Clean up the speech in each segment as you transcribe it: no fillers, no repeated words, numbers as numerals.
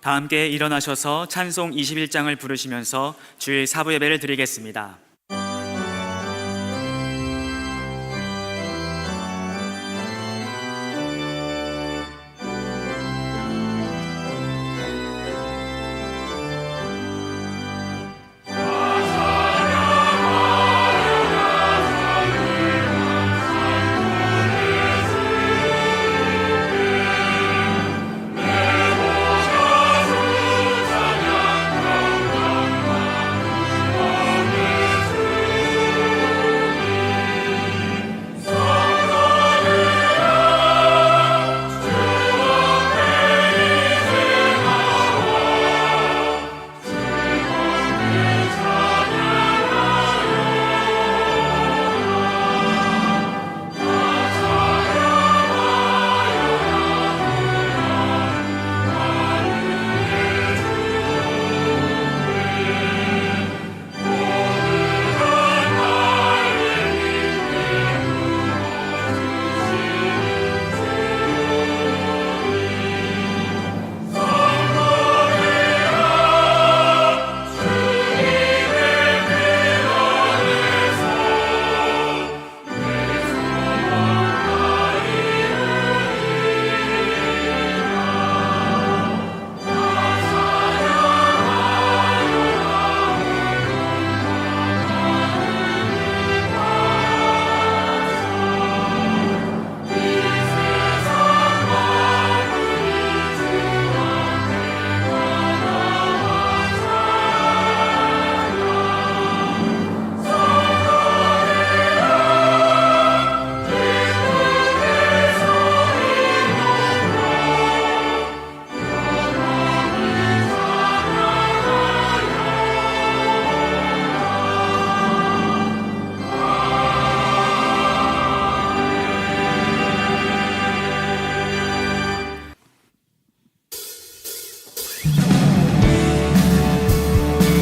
다 함께 일어나셔서 찬송 21장을 부르시면서 주일 사부 예배를 드리겠습니다.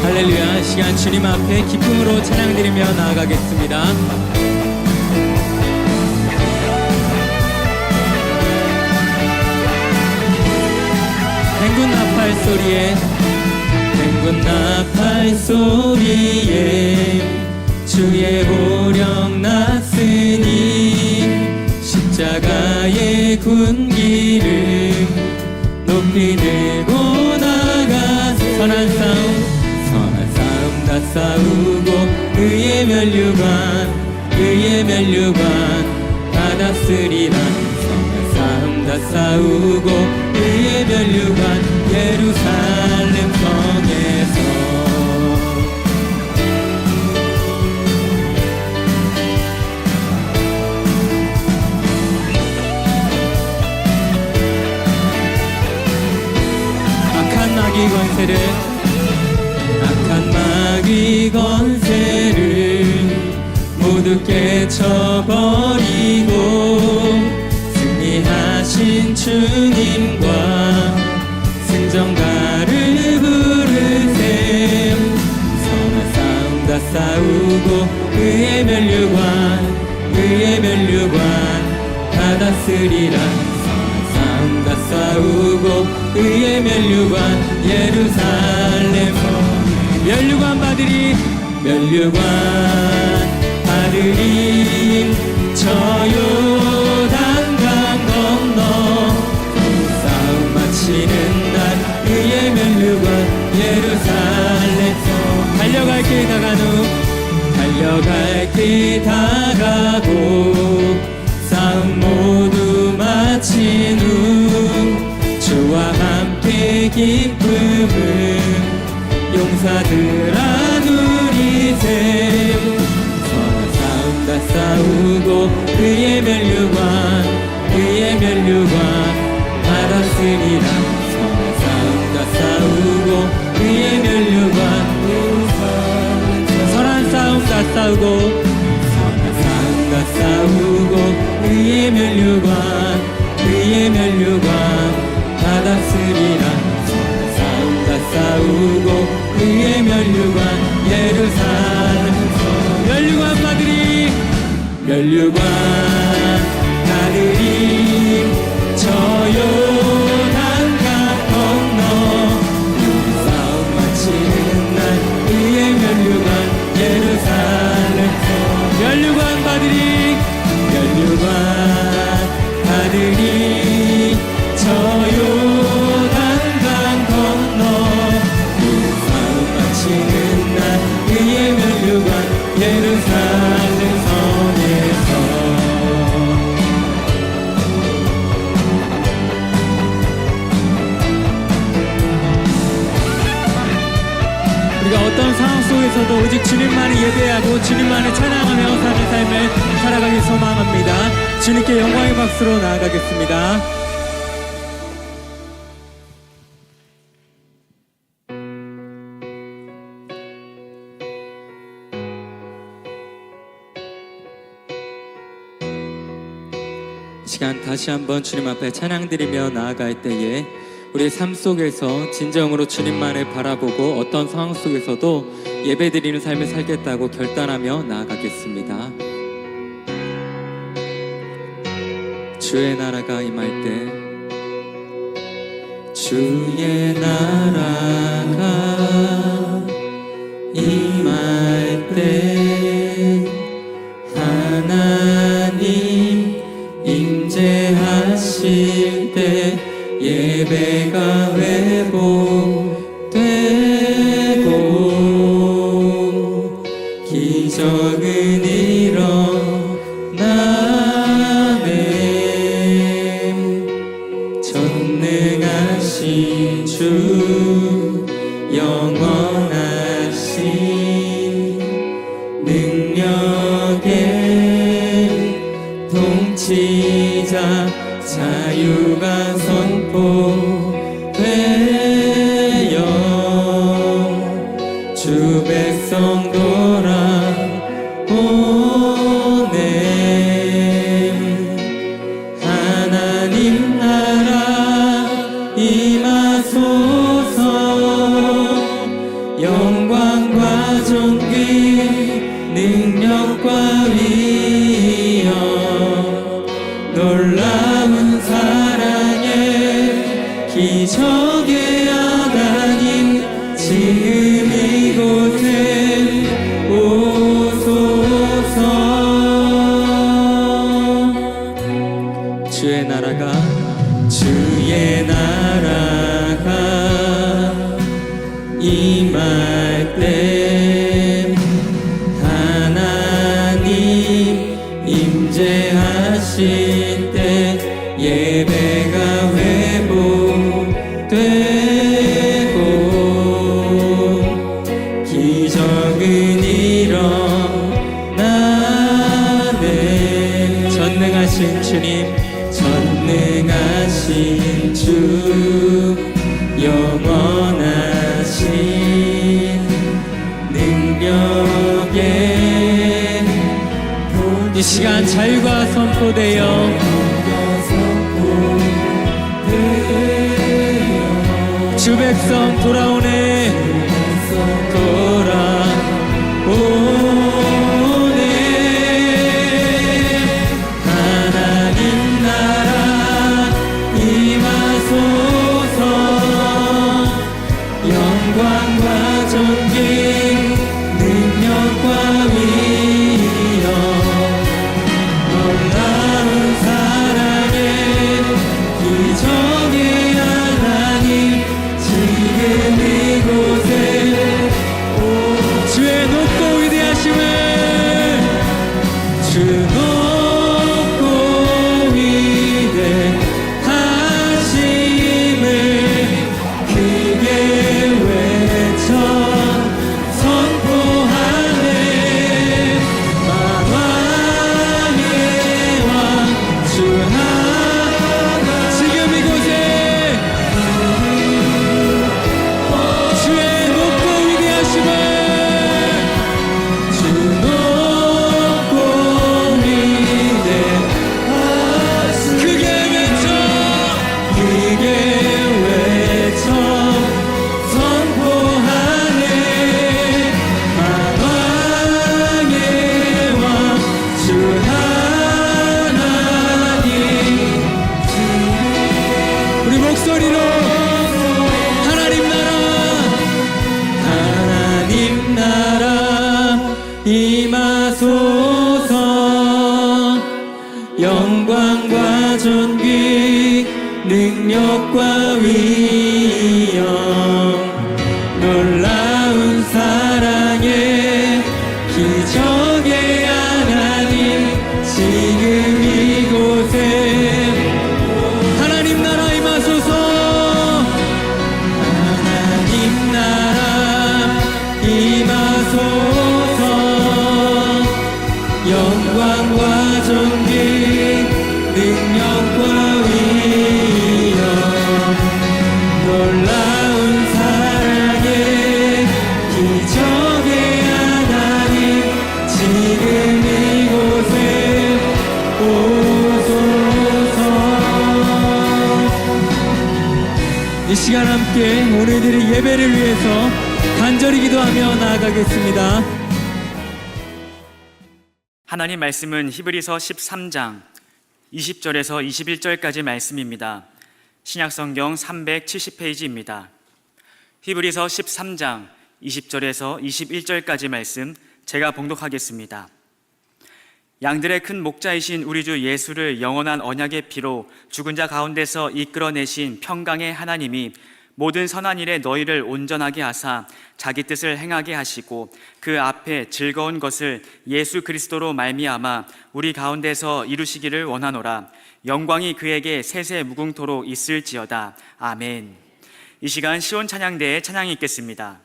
할렐루야. 시간 주님 앞에 기쁨으로 찬양드리며 나아가겠습니다. 맹군 나팔 소리에 맹군 나팔 소리에 주의 호령 났으니 십자가의 군기를 높이 들고 나가서 선한 싸움 다 싸우고 의의 면류관 받았으리라. 선한 싸움 다 싸우고 의의 면류관 예루살렘 성에서 악한 마귀 건세를 모두 깨쳐버리고 승리하신 주님과 승전가를 부르셈. 선한 싸움 다 싸우고 의의 면류관 받았으리라. 선한 싸움 다 싸우고 의의 면류관 예루살렘 면류관 받으리 저 요단강 건너 싸움 마치는 날 의의 면류관 예루살렘 달려갈 길 다가고 싸움 모두 마친 후 주와 함께 기쁨을 용사들아 누리셈. 선한 싸움 다 싸우고 의의 면류관 받았으리라. 선한 싸움 다 싸우고 의의 면류관 선한 싸움 다 싸우고 의의 면류관 받았으리라. 선한 싸움 다 싸우고 의의 면류관 예루살렘 면류관 받으리 저 요단강 건너 어떤 상황 속에서도 오직 주님만을 예배하고 주님만을 찬양하며 사는 삶을 살아가길 소망합니다. 주님께 영광의 박수로 나아가겠습니다. 이 시간 다시 한번 주님 앞에 찬양드리며 나아갈 때에 우리의 삶 속에서 진정으로 주님만을 바라보고 어떤 상황 속에서도 예배드리는 삶을 살겠다고 결단하며 나아가겠습니다. 주의 나라가 임할 때, 주의 나라가 임할 때 하나님 임재하실 때 예배가 회복되고 기적은 일어나네. 전능하신 주 영원하신 능력의 통치자 자유가 선포되어 주 백성 돌아오네. 하나님 나라 임하소서. 영광과 존귀 능력과 위엄 놀라운 사랑의 기적의 하나님 지금 이곳에 오소서. 주의 나라가 임할 때 하나님 임재하실 때 예배가 회복되고 기적은 일어나네. 전능하신 주님, 전능하신 주 영원하신 능력의 이 시간 자유가 선포되어 주 백성 돌아오네. 하나님 나라 임하소서. 영광과 존귀 능력과 위엄 놀라운 사랑의 기적의 하나님 지금 이곳에 주의 높고 위대하심을 주 높고 위대하심을 크게 외쳐 선포하네. 만왕의 왕 주 하나 지금 이곳에 주의 높고 위대하심을 주 높고 위대하심을 크게 외쳐 선포하네. 만왕의 왕 주 하나님 우리 목소리로 하나님 나라 임하소서. 영광과 존귀 능력과 위엄 놀라운 사랑의 기적의 하나님 지금 이곳에 하나님 나라 임하소서. 하나님 나라 우리들의 예배를 위해서 간절히 기도하며 나아가겠습니다. 하나님 말씀은 히브리서 13장 20절에서 21절까지 말씀입니다. 신약성경 370페이지입니다. 히브리서 13장 20절에서 21절까지 말씀 제가 봉독하겠습니다. 양들의 큰 목자이신 우리 주 예수를 영원한 언약의 피로 죽은 자 가운데서 이끌어내신 평강의 하나님이 모든 선한 일에 너희를 온전하게 하사 자기 뜻을 행하게 하시고 그 앞에 즐거운 것을 예수 그리스도로 말미암아 우리 가운데서 이루시기를 원하노라. 영광이 그에게 세세 무궁토록 있을지어다. 아멘. 이 시간 시온 찬양대에 찬양이 있겠습니다.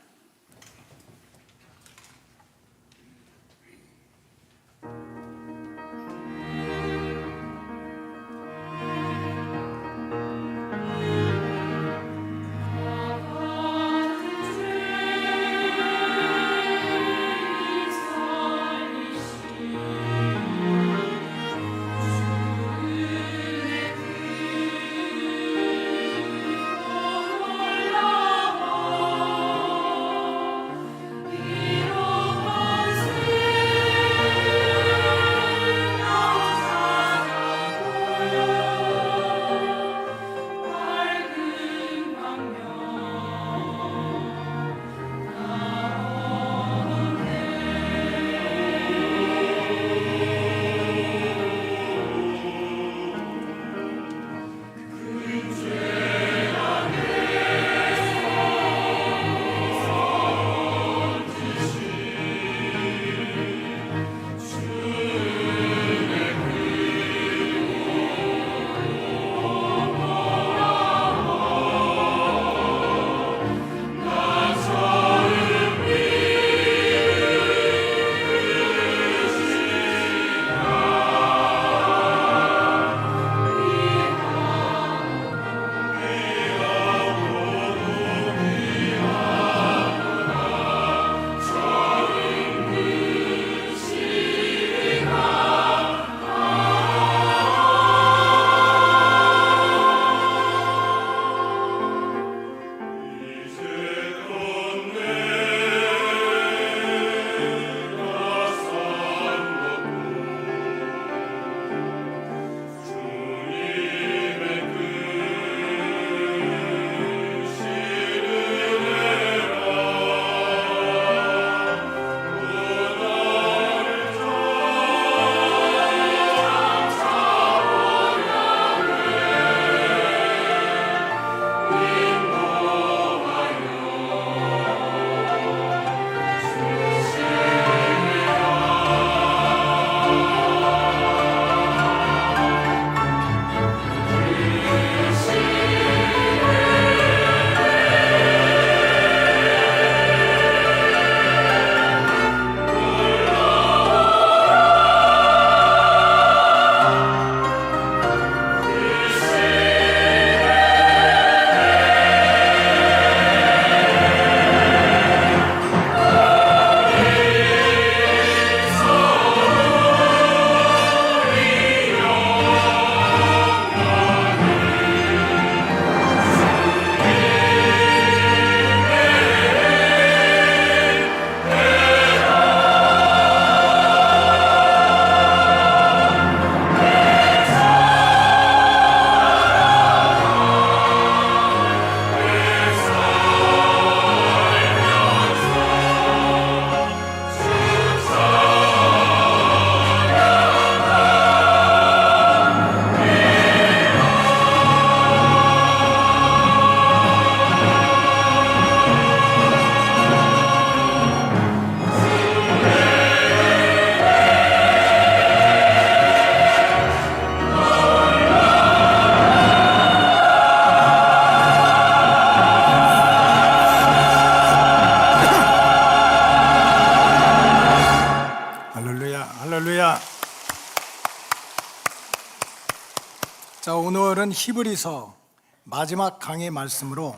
자, 오늘은 히브리서 마지막 강의 말씀으로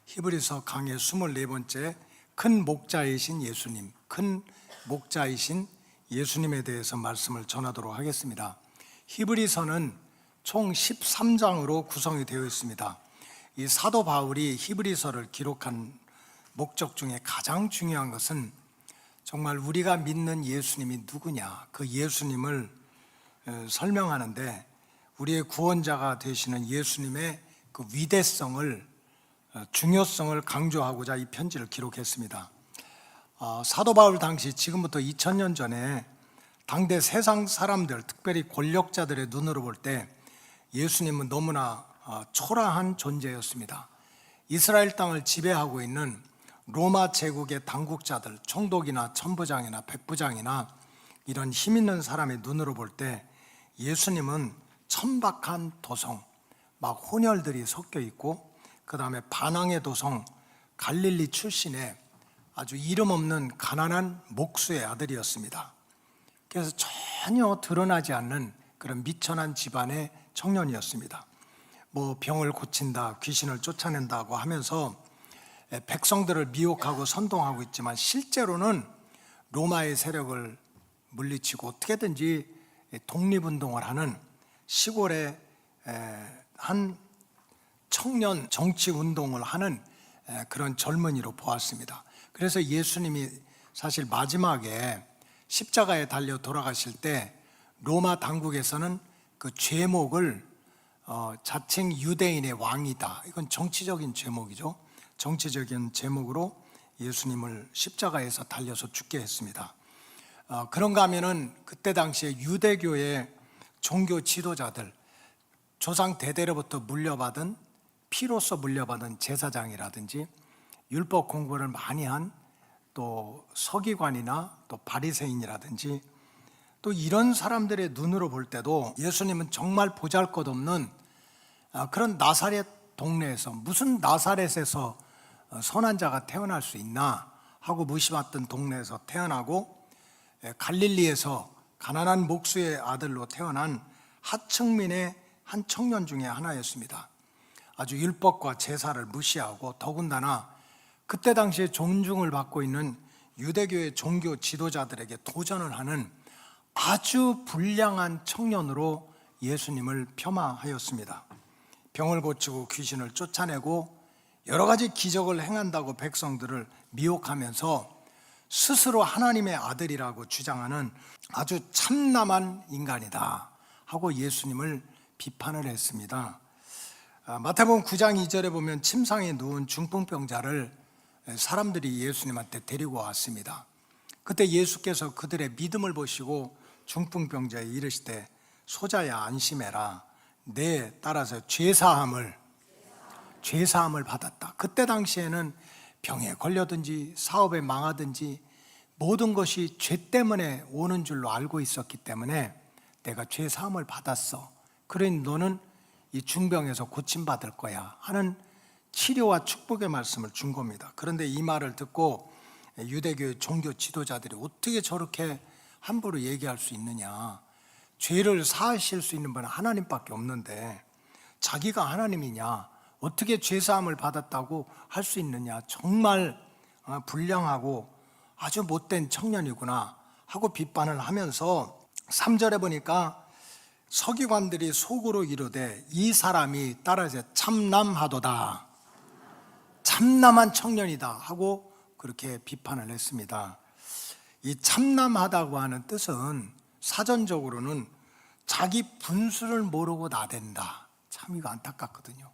히브리서 강의 24번째 큰 목자이신 예수님, 큰 목자이신 예수님에 대해서 말씀을 전하도록 하겠습니다. 히브리서는 총 13장으로 구성이 되어 있습니다. 이 사도 바울이 히브리서를 기록한 목적 중에 가장 중요한 것은 정말 우리가 믿는 예수님이 누구냐, 그 예수님을 설명하는데 우리의 구원자가 되시는 예수님의 그 위대성을, 중요성을 강조하고자 이 편지를 기록했습니다. 사도 바울 당시 지금부터 2000년 전에 당대 세상 사람들, 특별히 권력자들의 눈으로 볼 때 예수님은 너무나 초라한 존재였습니다. 이스라엘 땅을 지배하고 있는 로마 제국의 당국자들, 총독이나 천부장이나 백부장이나 이런 힘 있는 사람의 눈으로 볼 때 예수님은 천박한 도성, 막 혼혈들이 섞여 있고, 그 다음에 반항의 도성 갈릴리 출신의 아주 이름 없는 가난한 목수의 아들이었습니다. 그래서 전혀 드러나지 않는 그런 미천한 집안의 청년이었습니다. 뭐 병을 고친다, 귀신을 쫓아낸다고 하면서 백성들을 미혹하고 선동하고 있지만 실제로는 로마의 세력을 물리치고 어떻게든지 독립운동을 하는 시골의 한 청년 정치운동을 하는 그런 젊은이로 보았습니다. 그래서 예수님이 사실 마지막에 십자가에 달려 돌아가실 때 로마 당국에서는 그 죄목을 자칭 유대인의 왕이다, 이건 정치적인 제목이죠. 정치적인 제목으로 예수님을 십자가에서 달려서 죽게 했습니다. 그런가 하면은 그때 당시에 유대교의 종교 지도자들, 조상 대대로부터 물려받은, 피로서 물려받은 제사장이라든지 율법 공부를 많이 한 또 서기관이나 또 바리새인이라든지 또 이런 사람들의 눈으로 볼 때도 예수님은 정말 보잘것없는 그런 나사렛 동네에서, 무슨 나사렛에서 선한 자가 태어날 수 있나 하고 무시받던 동네에서 태어나고 갈릴리에서 가난한 목수의 아들로 태어난 하층민의 한 청년 중에 하나였습니다. 아주 율법과 제사를 무시하고 더군다나 그때 당시에 존중을 받고 있는 유대교의 종교 지도자들에게 도전을 하는 아주 불량한 청년으로 예수님을 폄하하였습니다. 병을 고치고 귀신을 쫓아내고 여러 가지 기적을 행한다고 백성들을 미혹하면서 스스로 하나님의 아들이라고 주장하는 아주 참남한 인간이다 하고 예수님을 비판을 했습니다. 마태복음 9장 2절에 보면 침상에 누운 중풍병자를 사람들이 예수님한테 데리고 왔습니다. 그때 예수께서 그들의 믿음을 보시고 중풍병자에 이르시되 소자야 안심해라, 내 따라서 죄사함을 받았다. 그때 당시에는 병에 걸려든지 사업에 망하든지 모든 것이 죄 때문에 오는 줄로 알고 있었기 때문에 내가 죄사함을 받았어, 그러니 너는 이 중병에서 고침받을 거야 하는 치료와 축복의 말씀을 준 겁니다. 그런데 이 말을 듣고 유대교의 종교 지도자들이 어떻게 저렇게 함부로 얘기할 수 있느냐, 죄를 사하실 수 있는 분은 하나님밖에 없는데 자기가 하나님이냐, 어떻게 죄사함을 받았다고 할 수 있느냐, 정말 불량하고 아주 못된 청년이구나 하고 비판을 하면서 3절에 보니까 서기관들이 속으로 이르되 이 사람이 따라서 참남하도다, 참남한 청년이다 하고 그렇게 비판을 했습니다. 이 참남하다고 하는 뜻은 사전적으로는 자기 분수를 모르고 나댄다. 참 이거 안타깝거든요.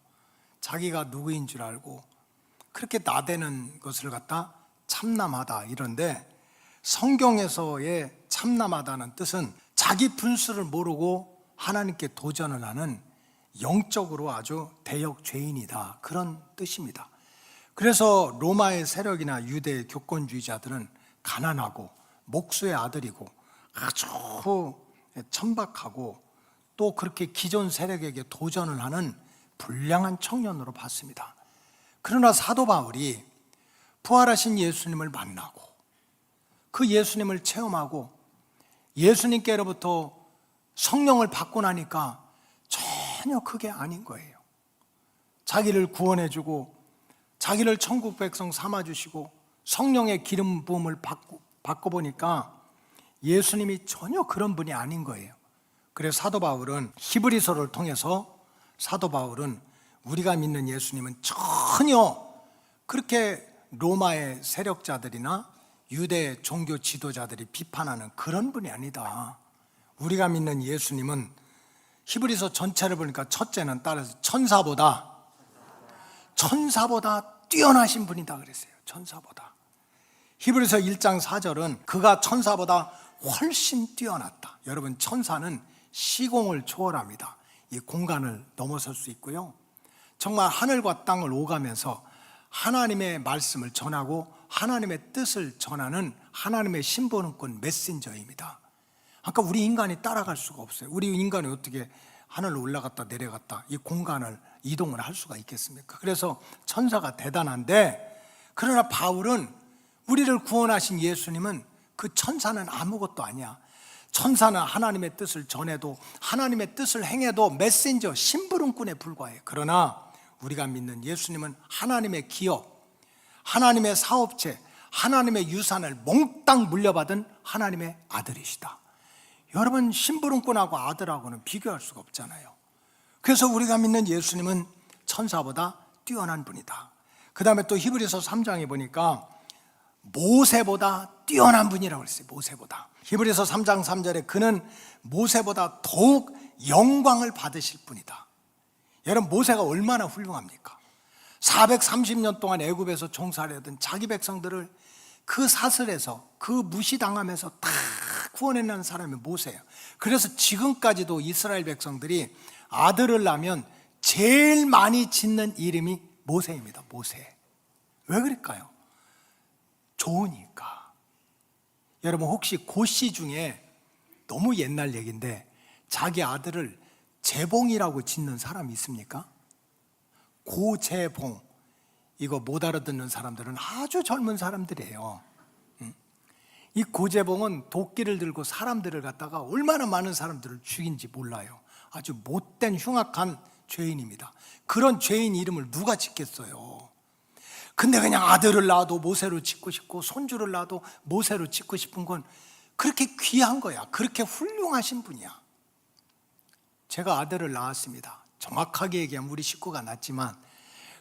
자기가 누구인 줄 알고 그렇게 나대는 것을 갖다 참남하다 이런데, 성경에서의 참남하다는 뜻은 자기 분수를 모르고 하나님께 도전을 하는 영적으로 아주 대역 죄인이다, 그런 뜻입니다. 그래서 로마의 세력이나 유대의 교권주의자들은 가난하고 목수의 아들이고 아주 천박하고 또 그렇게 기존 세력에게 도전을 하는 불량한 청년으로 봤습니다. 그러나 사도 바울이 부활하신 예수님을 만나고 그 예수님을 체험하고 예수님께로부터 성령을 받고 나니까 전혀 그게 아닌 거예요. 자기를 구원해주고 자기를 천국 백성 삼아주시고 성령의 기름 부음을 받고 보니까 예수님이 전혀 그런 분이 아닌 거예요. 그래서 사도 바울은 히브리서를 통해서 사도 바울은 우리가 믿는 예수님은 전혀 그렇게 로마의 세력자들이나 유대 종교 지도자들이 비판하는 그런 분이 아니다. 우리가 믿는 예수님은 히브리서 전체를 보니까 첫째는 따라서 천사보다 뛰어나신 분이다 그랬어요. 천사보다. 히브리서 1장 4절은 그가 천사보다 훨씬 뛰어났다. 여러분, 천사는 시공을 초월합니다. 이 공간을 넘어설 수 있고요, 정말 하늘과 땅을 오가면서 하나님의 말씀을 전하고 하나님의 뜻을 전하는 하나님의 신보능권 메신저입니다. 아까 우리 인간이 따라갈 수가 없어요. 우리 인간이 어떻게 하늘로 올라갔다 내려갔다 이 공간을 이동을 할 수가 있겠습니까? 그래서 천사가 대단한데, 그러나 바울은 우리를 구원하신 예수님은 그 천사는 아무것도 아니야. 천사는 하나님의 뜻을 전해도 하나님의 뜻을 행해도 메신저, 심부름꾼에 불과해. 그러나 우리가 믿는 예수님은 하나님의 기업, 하나님의 사업체, 하나님의 유산을 몽땅 물려받은 하나님의 아들이시다. 여러분, 심부름꾼하고 아들하고는 비교할 수가 없잖아요. 그래서 우리가 믿는 예수님은 천사보다 뛰어난 분이다. 그 다음에 또 히브리서 3장에 보니까 모세보다 뛰어난 분이라고 했어요. 모세보다. 히브리서 3장 3절에 그는 모세보다 더욱 영광을 받으실 분이다. 여러분, 모세가 얼마나 훌륭합니까? 430년 동안 애굽에서 종살이 하던 자기 백성들을 그 사슬에서, 그 무시당하면서 다 구원해낸 사람이 모세예요. 그래서 지금까지도 이스라엘 백성들이 아들을 낳으면 제일 많이 짓는 이름이 모세입니다. 모세. 왜 그럴까요? 좋으니까. 여러분, 혹시 고씨 중에 너무 옛날 얘기인데 자기 아들을 재봉이라고 짓는 사람이 있습니까? 고재봉. 이거 못 알아듣는 사람들은 아주 젊은 사람들이에요. 이 고재봉은 도끼를 들고 사람들을 갖다가 얼마나 많은 사람들을 죽인지 몰라요. 아주 못된 흉악한 죄인입니다. 그런 죄인 이름을 누가 짓겠어요? 근데 그냥 아들을 낳아도 모세로 짓고 싶고 손주를 낳아도 모세로 짓고 싶은 건 그렇게 귀한 거야. 그렇게 훌륭하신 분이야. 제가 아들을 낳았습니다. 정확하게 얘기하면 우리 식구가 낳았지만,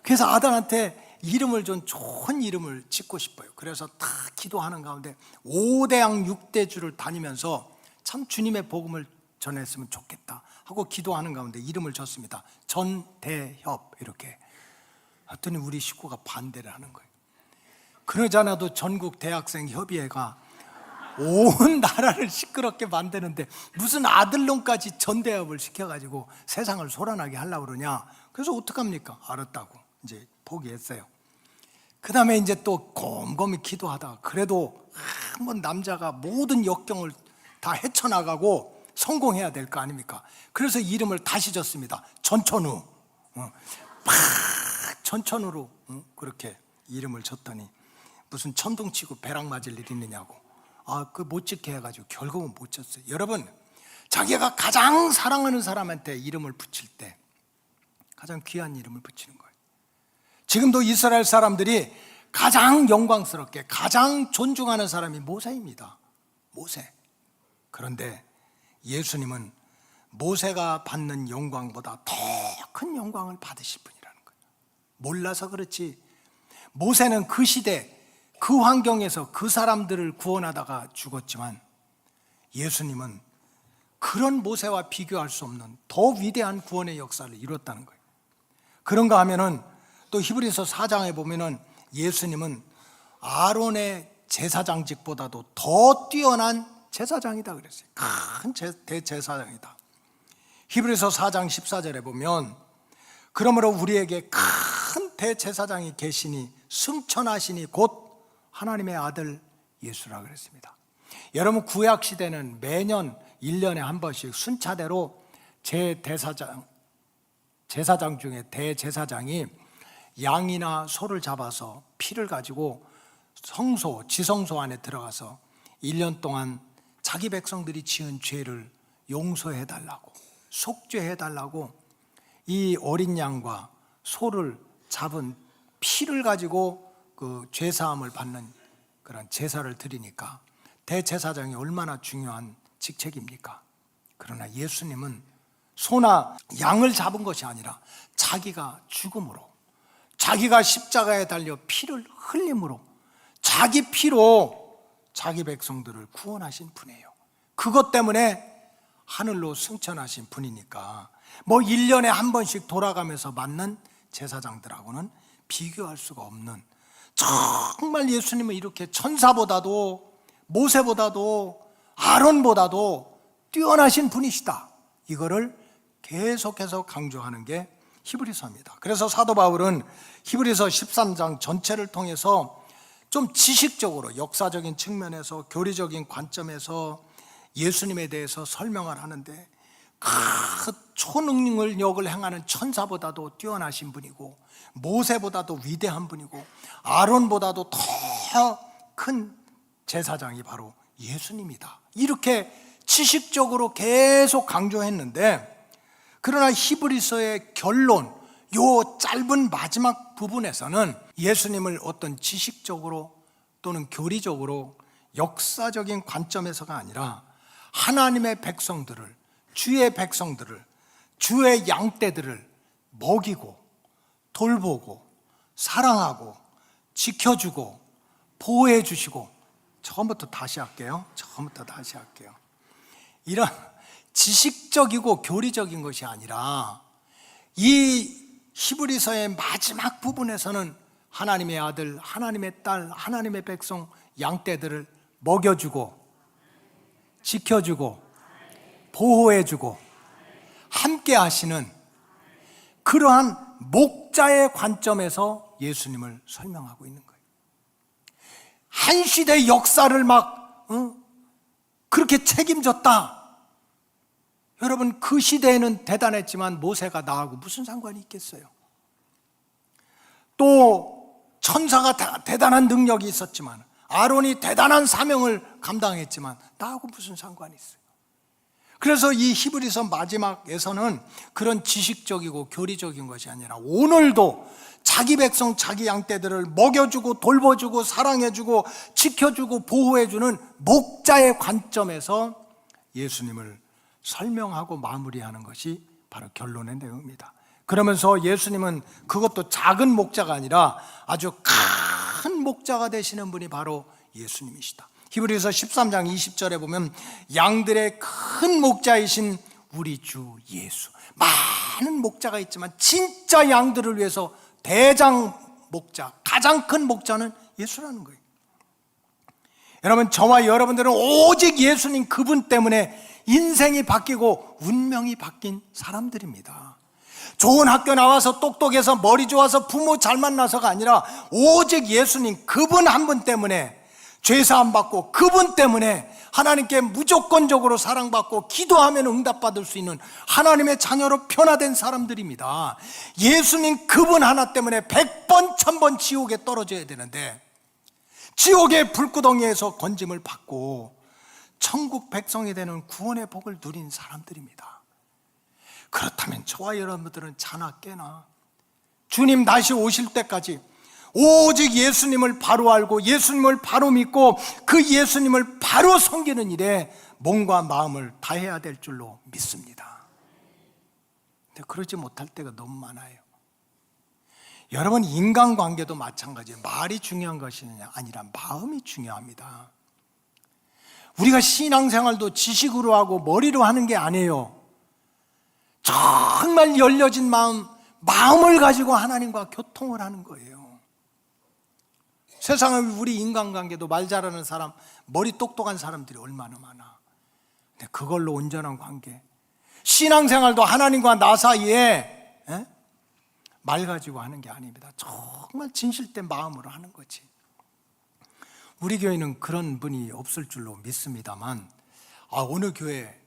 그래서 아들한테 이름을 좀 좋은 이름을 짓고 싶어요. 그래서 다 기도하는 가운데 5대양 6대주를 다니면서 참 주님의 복음을 전했으면 좋겠다 하고 기도하는 가운데 이름을 줬습니다. 전대협. 이렇게 했더니 우리 식구가 반대를 하는 거예요. 그러잖아도 전국 대학생 협의회가 온 나라를 시끄럽게 만드는데 무슨 아들놈까지 전대협을 시켜가지고 세상을 소란하게 하려고 그러냐. 그래서 어떡합니까? 알았다고 이제 포기했어요. 그 다음에 이제 또 곰곰이 기도하다가 그래도 한번 남자가 모든 역경을 다 헤쳐나가고 성공해야 될 거 아닙니까? 그래서 이름을 다시 줬습니다. 전천후. 전천후로 그렇게 이름을 줬더니 무슨 천둥치고 벼락 맞을 일 있느냐고. 그 못 짓게 해가지고 결국은 못 졌어요. 여러분, 자기가 가장 사랑하는 사람한테 이름을 붙일 때 가장 귀한 이름을 붙이는 거예요. 지금도 이스라엘 사람들이 가장 영광스럽게 가장 존중하는 사람이 모세입니다. 모세. 그런데 예수님은 모세가 받는 영광보다 더 큰 영광을 받으실 분이라는 거예요. 몰라서 그렇지. 모세는 그 시대 그 환경에서 그 사람들을 구원하다가 죽었지만 예수님은 그런 모세와 비교할 수 없는 더 위대한 구원의 역사를 이뤘다는 거예요. 그런가 하면은 또 히브리서 4장에 보면은 예수님은 아론의 제사장직보다도 더 뛰어난 제사장이다 그랬어요. 큰 대제사장이다. 히브리서 4장 14절에 보면 그러므로 우리에게 큰 대제사장이 계시니 승천하시니 곧 하나님의 아들 예수라 그랬습니다. 여러분, 구약 시대는 매년 1년에 한 번씩 순차대로 제사장 중에 대제사장이 양이나 소를 잡아서 피를 가지고 성소, 지성소 안에 들어가서 1년 동안 자기 백성들이 지은 죄를 용서해달라고, 속죄해달라고 이 어린 양과 소를 잡은 피를 가지고 그 죄사함을 받는 그런 제사를 드리니까 대제사장이 얼마나 중요한 직책입니까? 그러나 예수님은 소나 양을 잡은 것이 아니라 자기가 죽음으로, 자기가 십자가에 달려 피를 흘림으로, 자기 피로 자기 백성들을 구원하신 분이에요. 그것 때문에 하늘로 승천하신 분이니까 뭐 1년에 한 번씩 돌아가면서 맞는 제사장들하고는 비교할 수가 없는, 정말 예수님은 이렇게 천사보다도 모세보다도 아론보다도 뛰어나신 분이시다, 이거를 계속해서 강조하는 게 히브리서입니다. 그래서 사도 바울은 히브리서 13장 전체를 통해서 좀 지식적으로 역사적인 측면에서 교리적인 관점에서 예수님에 대해서 설명을 하는데, 그 초능력을 행하는 천사보다도 뛰어나신 분이고, 모세보다도 위대한 분이고, 아론보다도 더 큰 제사장이 바로 예수님이다, 이렇게 지식적으로 계속 강조했는데, 그러나 히브리서의 결론, 요 짧은 마지막 부분에서는 예수님을 어떤 지식적으로 또는 교리적으로 역사적인 관점에서가 아니라 하나님의 백성들을, 주의 백성들을, 주의 양떼들을 먹이고 돌보고 사랑하고 지켜주고 보호해 주시고, 처음부터 다시 할게요. 이런 지식적이고 교리적인 것이 아니라 이 히브리서의 마지막 부분에서는 하나님의 아들, 하나님의 딸, 하나님의 백성, 양떼들을 먹여주고 지켜주고 보호해주고 함께 하시는 그러한 목자의 관점에서 예수님을 설명하고 있는 거예요. 한 시대의 역사를 막 그렇게 책임졌다. 여러분, 그 시대에는 대단했지만 모세가 나하고 무슨 상관이 있겠어요? 또 천사가 대단한 능력이 있었지만, 아론이 대단한 사명을 감당했지만 나하고 무슨 상관이 있어요? 그래서 이 히브리서 마지막에서는 그런 지식적이고 교리적인 것이 아니라 오늘도 자기 백성, 자기 양떼들을 먹여주고 돌봐주고 사랑해주고 지켜주고 보호해주는 목자의 관점에서 예수님을 설명하고 마무리하는 것이 바로 결론의 내용입니다. 그러면서 예수님은 그것도 작은 목자가 아니라 아주 큰 목자가 되시는 분이 바로 예수님이시다. 히브리서 13장 20절에 보면 양들의 큰 목자이신 우리 주 예수, 많은 목자가 있지만 진짜 양들을 위해서 대장 목자, 가장 큰 목자는 예수라는 거예요. 여러분, 저와 여러분들은 오직 예수님 그분 때문에 인생이 바뀌고 운명이 바뀐 사람들입니다. 좋은 학교 나와서 똑똑해서 머리 좋아서 부모 잘 만나서가 아니라 오직 예수님 그분 한 분 때문에 죄사함 받고, 그분 때문에 하나님께 무조건적으로 사랑받고 기도하면 응답받을 수 있는 하나님의 자녀로 변화된 사람들입니다. 예수님 그분 하나 때문에 100번 1000번 지옥에 떨어져야 되는데 지옥의 불구덩이에서 건짐을 받고 천국 백성이 되는 구원의 복을 누린 사람들입니다. 그렇다면 저와 여러분들은 자나 깨나 주님 다시 오실 때까지 오직 예수님을 바로 알고 예수님을 바로 믿고 그 예수님을 바로 섬기는 일에 몸과 마음을 다해야 될 줄로 믿습니다. 근데 그러지 못할 때가 너무 많아요. 여러분, 인간관계도 마찬가지예요. 말이 중요한 것이 아니라 마음이 중요합니다. 우리가 신앙생활도 지식으로 하고 머리로 하는 게 아니에요. 정말 열려진 마음을 가지고 하나님과 교통을 하는 거예요. 세상에 우리 인간관계도 말 잘하는 사람, 머리 똑똑한 사람들이 얼마나 많아. 근데 그걸로 온전한 관계, 신앙생활도 하나님과 나 사이에 말 가지고 하는 게 아닙니다. 정말 진실된 마음으로 하는 거지. 우리 교회는 그런 분이 없을 줄로 믿습니다만, 어느 교회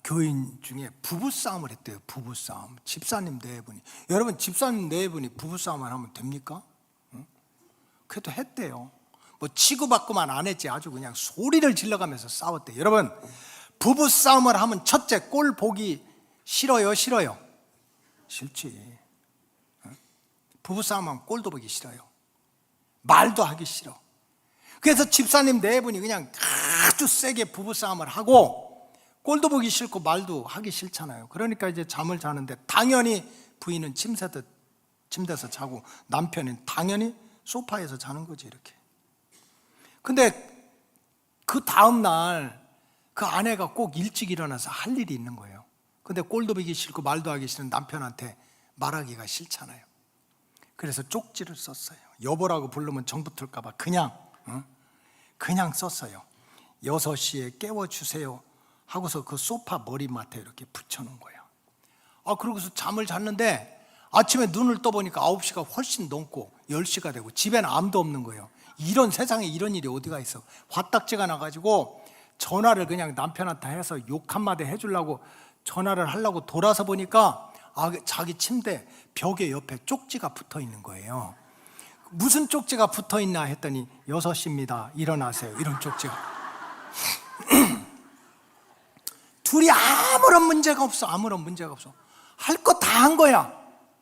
교인 중에 부부싸움을 했대요. 부부싸움. 집사님 네 분이. 여러분, 집사님 네 분이 부부싸움을 하면 됩니까? 그래도 했대요. 뭐 치고받고만 안 했지, 아주 그냥 소리를 질러가면서 싸웠대. 여러분, 부부싸움을 하면 첫째, 꼴 보기 싫어요, 싫어요? 싫지. 부부싸움하면 꼴도 보기 싫어요. 말도 하기 싫어. 그래서 집사님 네 분이 그냥 아주 세게 부부싸움을 하고 꼴도 보기 싫고 말도 하기 싫잖아요. 그러니까 이제 잠을 자는데 당연히 부인은 침대에서 자고 남편은 당연히 소파에서 자는 거지 이렇게. 근데 그 다음 날 그 아내가 꼭 일찍 일어나서 할 일이 있는 거예요. 근데 꼴도 보기 싫고 말도 하기 싫은 남편한테 말하기가 싫잖아요. 그래서 쪽지를 썼어요. 여보라고 부르면 정 붙을까 봐 그냥 썼어요. 6시에 깨워주세요 하고서 그 소파 머리맡에 이렇게 붙여놓은 거예요. 그러고서 잠을 잤는데 아침에 눈을 떠보니까 9시가 훨씬 넘고 10시가 되고 집에는 아무도 없는 거예요. 이런 세상에 이런 일이 어디가 있어. 화딱지가 나가지고 전화를 그냥 남편한테 해서 욕 한마디 해주려고 전화를 하려고 돌아서 보니까 자기 침대 벽에 옆에 쪽지가 붙어 있는 거예요. 무슨 쪽지가 붙어 있나 했더니 6시입니다. 일어나세요. 이런 쪽지가. 둘이 아무런 문제가 없어. 할 거 다 한 거야.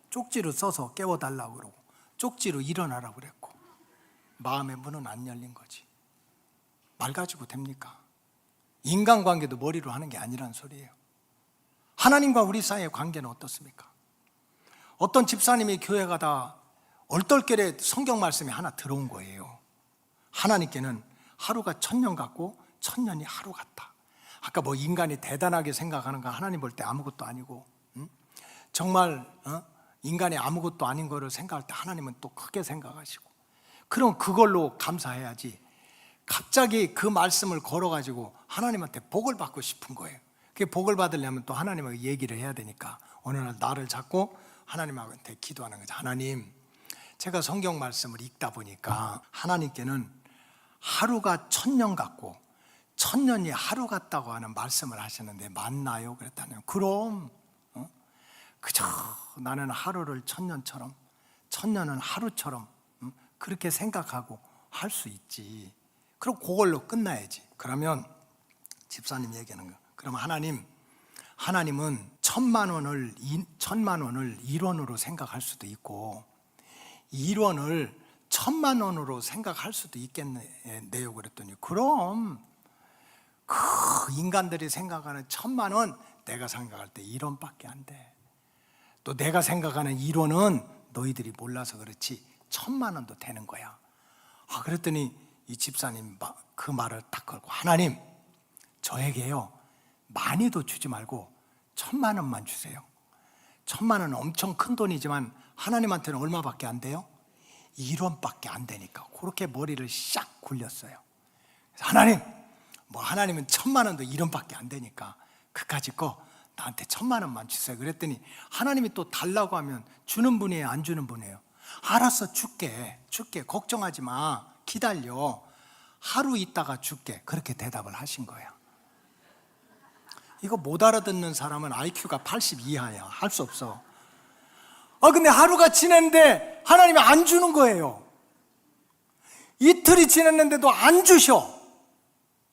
쪽지로 써서 깨워달라고 그러고 쪽지로 일어나라고 그랬고 마음의 문은 안 열린 거지. 말 가지고 됩니까? 인간관계도 머리로 하는 게 아니란 소리예요. 하나님과 우리 사이의 관계는 어떻습니까? 어떤 집사님이 교회 가다 얼떨결에 성경 말씀이 하나 들어온 거예요. 하나님께는 하루가 1000년 같고 1000년이 하루 같다. 아까 뭐 인간이 대단하게 생각하는 건 하나님 볼 때 아무것도 아니고 정말 인간이 아무것도 아닌 거를 생각할 때 하나님은 또 크게 생각하시고 그럼 그걸로 감사해야지. 갑자기 그 말씀을 걸어가지고 하나님한테 복을 받고 싶은 거예요. 그 복을 받으려면 또 하나님하고 얘기를 해야 되니까 어느 날 나를 잡고 하나님한테 기도하는 거죠. 하나님, 제가 성경 말씀을 읽다 보니까 하나님께는 하루가 1000년 같고 1000년이 하루 같다고 하는 말씀을 하셨는데 맞나요? 그랬더니 그럼 그저 나는 하루를 1000년처럼 1000년은 하루처럼 그렇게 생각하고 할 수 있지. 그럼 그걸로 끝나야지. 그러면 집사님 얘기하는 거. 그럼 하나님은 1000만 원을 1원으로 생각할 수도 있고 1원을 1000만 원으로 생각할 수도 있겠네요. 그랬더니 그럼 그 인간들이 생각하는 1000만 원 내가 생각할 때 1원밖에 안 돼. 또 내가 생각하는 1원은 너희들이 몰라서 그렇지 1000만 원도 되는 거야. 그랬더니 이 집사님 그 말을 딱 걸고 하나님 저에게요 많이도 주지 말고 1000만 원만 주세요. 1000만 원은 엄청 큰 돈이지만 하나님한테는 얼마밖에 안 돼요? 1원밖에 안 되니까 그렇게 머리를 샥 굴렸어요. 그래서 하나님은 1000만 원도 1원밖에 안 되니까 그까짓 거 나한테 1000만 원만 주세요. 그랬더니 하나님이 또 달라고 하면 주는 분이에요, 안 주는 분이에요? 알았어, 줄게. 걱정하지 마. 기다려. 하루 있다가 줄게. 그렇게 대답을 하신 거야. 이거 못 알아듣는 사람은 IQ가 80 이하야. 할 수 없어. 근데 하루가 지났는데 하나님이 안 주는 거예요. 이틀이 지났는데도 안 주셔.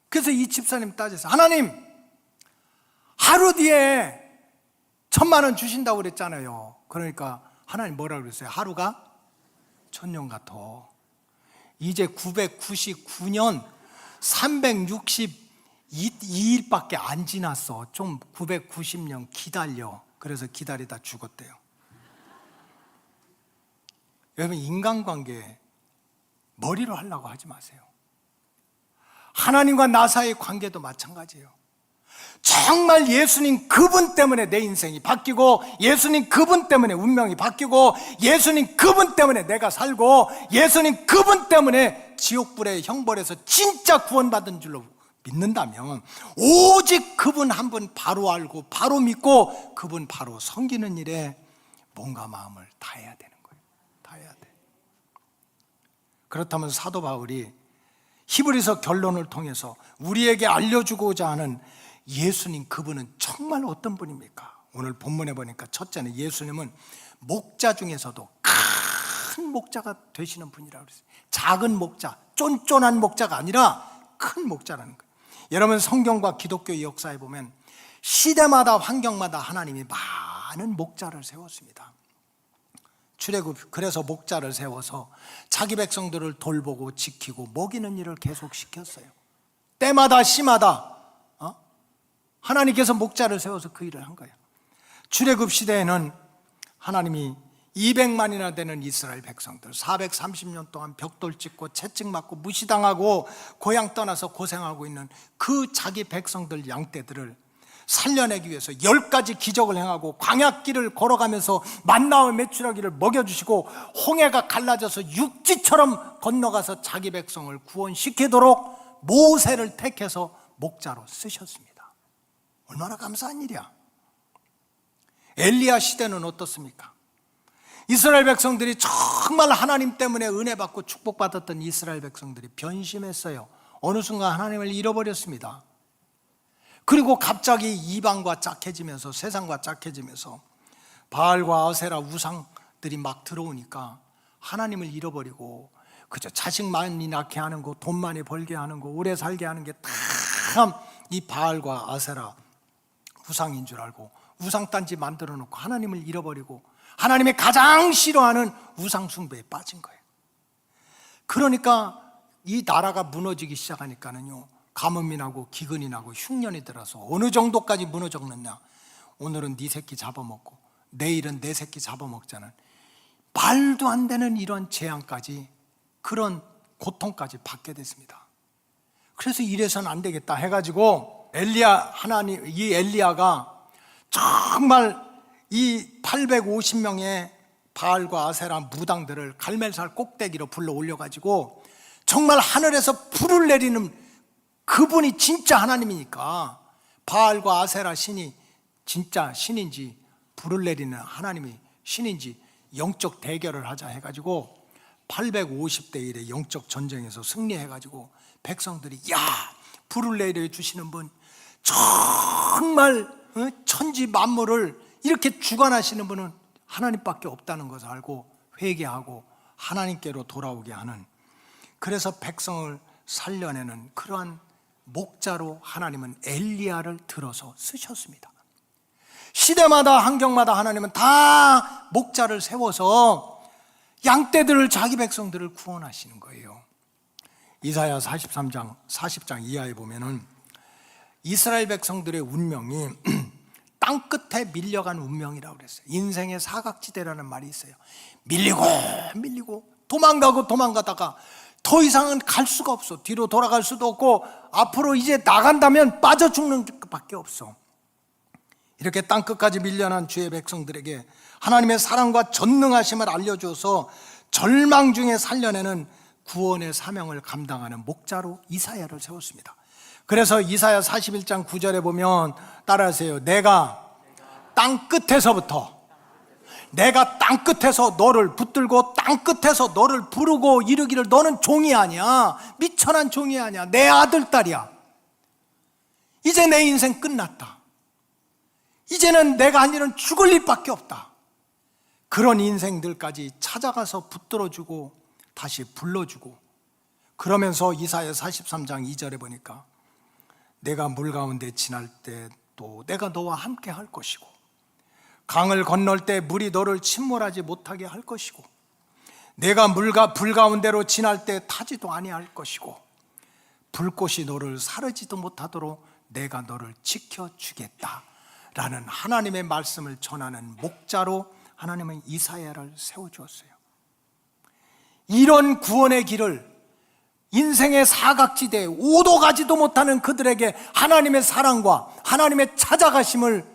그래서 이 집사님 따져서 하나님 하루 뒤에 1000만 원 주신다고 그랬잖아요. 그러니까 하나님 뭐라고 그랬어요? 하루가 1000년 같아. 이제 999년 362일밖에 안 지났어. 좀 990년 기다려. 그래서 기다리다 죽었대요. 여러분 인간관계 머리로 하려고 하지 마세요. 하나님과 나 사이의 관계도 마찬가지예요. 정말 예수님 그분 때문에 내 인생이 바뀌고 예수님 그분 때문에 운명이 바뀌고 예수님 그분 때문에 내가 살고 예수님 그분 때문에 지옥불의 형벌에서 진짜 구원받은 줄로 믿는다면 오직 그분 한 분 바로 알고 바로 믿고 그분 바로 섬기는 일에 몸과 마음을 다해야 되는 거예요. 다해야 돼. 그렇다면 사도 바울이 히브리서 결론을 통해서 우리에게 알려주고자 하는 예수님 그분은 정말 어떤 분입니까? 오늘 본문에 보니까 첫째는 예수님은 목자 중에서도 큰 목자가 되시는 분이라고 그랬어요. 작은 목자, 쫀쫀한 목자가 아니라 큰 목자라는 거예요. 여러분 성경과 기독교의 역사에 보면 시대마다 환경마다 하나님이 많은 목자를 세웠습니다. 출애굽 그래서 목자를 세워서 자기 백성들을 돌보고 지키고 먹이는 일을 계속 시켰어요. 때마다 시마다 하나님께서 목자를 세워서 그 일을 한 거예요. 출애굽 시대에는 하나님이 200만이나 되는 이스라엘 백성들 430년 동안 벽돌 찍고 채찍 맞고 무시당하고 고향 떠나서 고생하고 있는 그 자기 백성들 양떼들을 살려내기 위해서 10가지 기적을 행하고 광야길을 걸어가면서 만나와 메추라기를 먹여주시고 홍해가 갈라져서 육지처럼 건너가서 자기 백성을 구원시키도록 모세를 택해서 목자로 쓰셨습니다. 얼마나 감사한 일이야. 엘리야 시대는 어떻습니까? 이스라엘 백성들이 정말 하나님 때문에 은혜 받고 축복받았던 이스라엘 백성들이 변심했어요. 어느 순간 하나님을 잃어버렸습니다. 그리고 갑자기 이방과 짝해지면서 세상과 짝해지면서 바알과 아세라 우상들이 막 들어오니까 하나님을 잃어버리고 그저 자식 많이 낳게 하는 거, 돈 많이 벌게 하는 거, 오래 살게 하는 게 다 이 바알과 아세라 우상인 줄 알고 우상단지 만들어 놓고 하나님을 잃어버리고 하나님이 가장 싫어하는 우상 숭배에 빠진 거예요. 그러니까 이 나라가 무너지기 시작하니까는요, 가뭄이 나고 기근이 나고 흉년이 들어서 어느 정도까지 무너졌느냐, 오늘은 네 새끼 잡아먹고 내일은 내 새끼 잡아먹자는 말도 안 되는 이런 재앙까지, 그런 고통까지 받게 됐습니다. 그래서 이래서는 안 되겠다 해가지고 이 엘리야가 정말 이 850명의 바알과 아세라 무당들을 갈멜살 꼭대기로 불러 올려가지고 정말 하늘에서 불을 내리는, 그분이 진짜 하나님이니까 바알과 아세라 신이 진짜 신인지 불을 내리는 하나님이 신인지 영적 대결을 하자 해가지고 850대 1의 영적 전쟁에서 승리해가지고 백성들이, 야, 불을 내려주시는 분, 정말 천지 만물을 이렇게 주관하시는 분은 하나님밖에 없다는 것을 알고 회개하고 하나님께로 돌아오게 하는, 그래서 백성을 살려내는 그러한 목자로 하나님은 엘리야를 들어서 쓰셨습니다. 시대마다 환경마다 하나님은 다 목자를 세워서 양떼들을, 자기 백성들을 구원하시는 거예요. 이사야 40장 이하에 보면은 이스라엘 백성들의 운명이 땅 끝에 밀려간 운명이라고 그랬어요. 인생의 사각지대라는 말이 있어요. 밀리고 도망가다가 더 이상은 갈 수가 없어. 뒤로 돌아갈 수도 없고 앞으로 이제 나간다면 빠져 죽는 것밖에 없어. 이렇게 땅 끝까지 밀려난 주의 백성들에게 하나님의 사랑과 전능하심을 알려줘서 절망 중에 살려내는 구원의 사명을 감당하는 목자로 이사야를 세웠습니다. 그래서 이사야 41장 9절에 보면 따라하세요. 내가 땅 끝에서부터, 내가 땅 끝에서 너를 붙들고 땅 끝에서 너를 부르고 이르기를 너는 종이 아니야, 미천한 종이 아니야, 내 아들 딸이야. 이제 내 인생 끝났다. 이제는 내가 한 일은 죽을 일밖에 없다. 그런 인생들까지 찾아가서 붙들어주고 다시 불러주고, 그러면서 이사야 43장 2절에 보니까 내가 물 가운데 지날 때 또 내가 너와 함께 할 것이고, 강을 건널 때 물이 너를 침몰하지 못하게 할 것이고, 내가 불 가운데로 지날 때 타지도 아니할 것이고, 불꽃이 너를 사르지도 못하도록 내가 너를 지켜주겠다 라는 하나님의 말씀을 전하는 목자로 하나님은 이사야를 세워주었어요. 이런 구원의 길을 인생의 사각지대에 오도 가지도 못하는 그들에게 하나님의 사랑과 하나님의 찾아가심을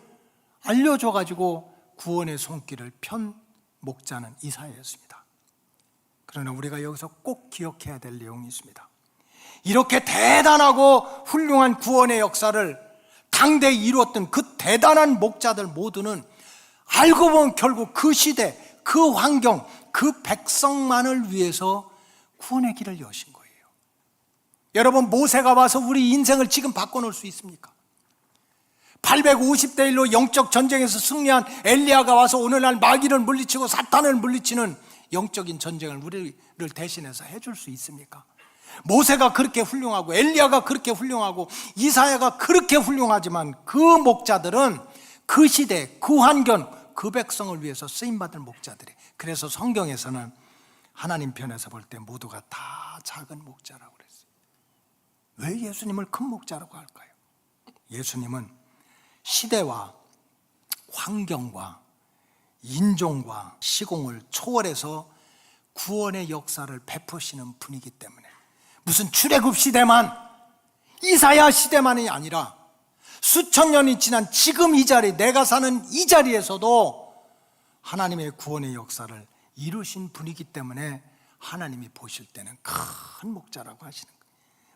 알려줘가지고 구원의 손길을 편 목자는 이사야였습니다. 그러나 우리가 여기서 꼭 기억해야 될 내용이 있습니다. 이렇게 대단하고 훌륭한 구원의 역사를 당대에 이루었던 그 대단한 목자들 모두는 알고 보면 결국 그 시대, 그 환경, 그 백성만을 위해서 구원의 길을 여신 거예요. 여러분, 모세가 와서 우리 인생을 지금 바꿔놓을 수 있습니까? 850대 1로 영적 전쟁에서 승리한 엘리야가 와서 오늘날 마귀를 물리치고 사탄을 물리치는 영적인 전쟁을 우리를 대신해서 해줄 수 있습니까? 모세가 그렇게 훌륭하고 엘리야가 그렇게 훌륭하고 이사야가 그렇게 훌륭하지만 그 목자들은 그 시대, 그 환경, 그 백성을 위해서 쓰임받을 목자들이, 그래서 성경에서는 하나님 편에서 볼 때 모두가 다 작은 목자라고 그랬어요. 왜 예수님을 큰 목자라고 할까요? 예수님은 시대와 환경과 인종과 시공을 초월해서 구원의 역사를 베푸시는 분이기 때문에 무슨 출애굽 시대만, 이사야 시대만이 아니라 수천 년이 지난 지금 이 자리, 내가 사는 이 자리에서도 하나님의 구원의 역사를 이루신 분이기 때문에 하나님이 보실 때는 큰 목자라고 하시는 거예요.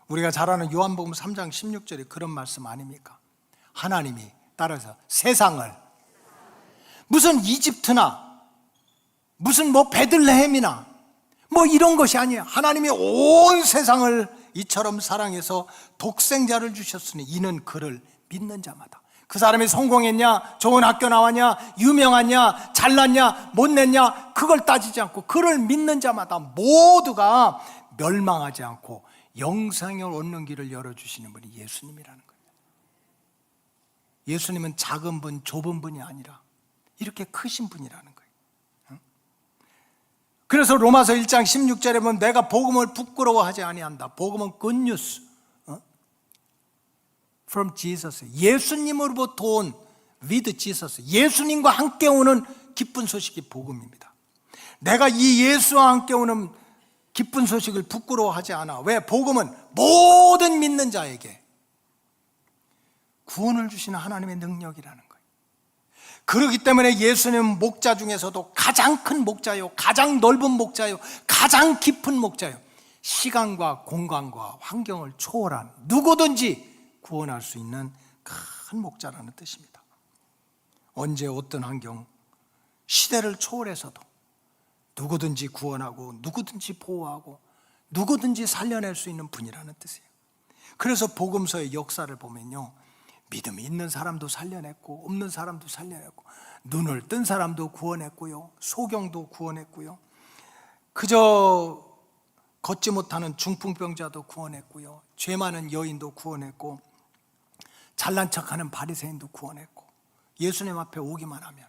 우리가 잘 아는 요한복음 3장 16절에 그런 말씀 아닙니까? 하나님이 따라서 세상을 무슨 이집트나 무슨 베들레헴이나 이런 것이 아니에요. 하나님이 온 세상을 이처럼 사랑해서 독생자를 주셨으니 이는 그를 믿는 자마다, 그 사람이 성공했냐, 좋은 학교 나왔냐, 유명하냐, 잘났냐, 못냈냐, 그걸 따지지 않고 그를 믿는 자마다 모두가 멸망하지 않고 영생을 얻는 길을 열어주시는 분이 예수님이라는 거예요. 예수님은 작은 분, 좁은 분이 아니라 이렇게 크신 분이라는 거예요. 그래서 로마서 1장 16절에 보면 내가 복음을 부끄러워하지 아니한다. 복음은 good news from Jesus, 예수님으로부터 온 with Jesus, 예수님과 함께 오는 기쁜 소식이 복음입니다. 내가 이 예수와 함께 오는 기쁜 소식을 부끄러워하지 않아. 왜? 복음은 모든 믿는 자에게 구원을 주시는 하나님의 능력이라는 거예요. 그렇기 때문에 예수님은 목자 중에서도 가장 큰 목자요, 가장 넓은 목자요, 가장 깊은 목자요, 시간과 공간과 환경을 초월한 누구든지 구원할 수 있는 큰 목자라는 뜻입니다. 언제 어떤 환경, 시대를 초월해서도 누구든지 구원하고 누구든지 보호하고 누구든지 살려낼 수 있는 분이라는 뜻이에요. 그래서 복음서의 역사를 보면요, 믿음이 있는 사람도 살려냈고 없는 사람도 살려냈고 눈을 뜬 사람도 구원했고요, 소경도 구원했고요, 그저 걷지 못하는 중풍병자도 구원했고요, 죄 많은 여인도 구원했고 잘난 척하는 바리새인도 구원했고, 예수님 앞에 오기만 하면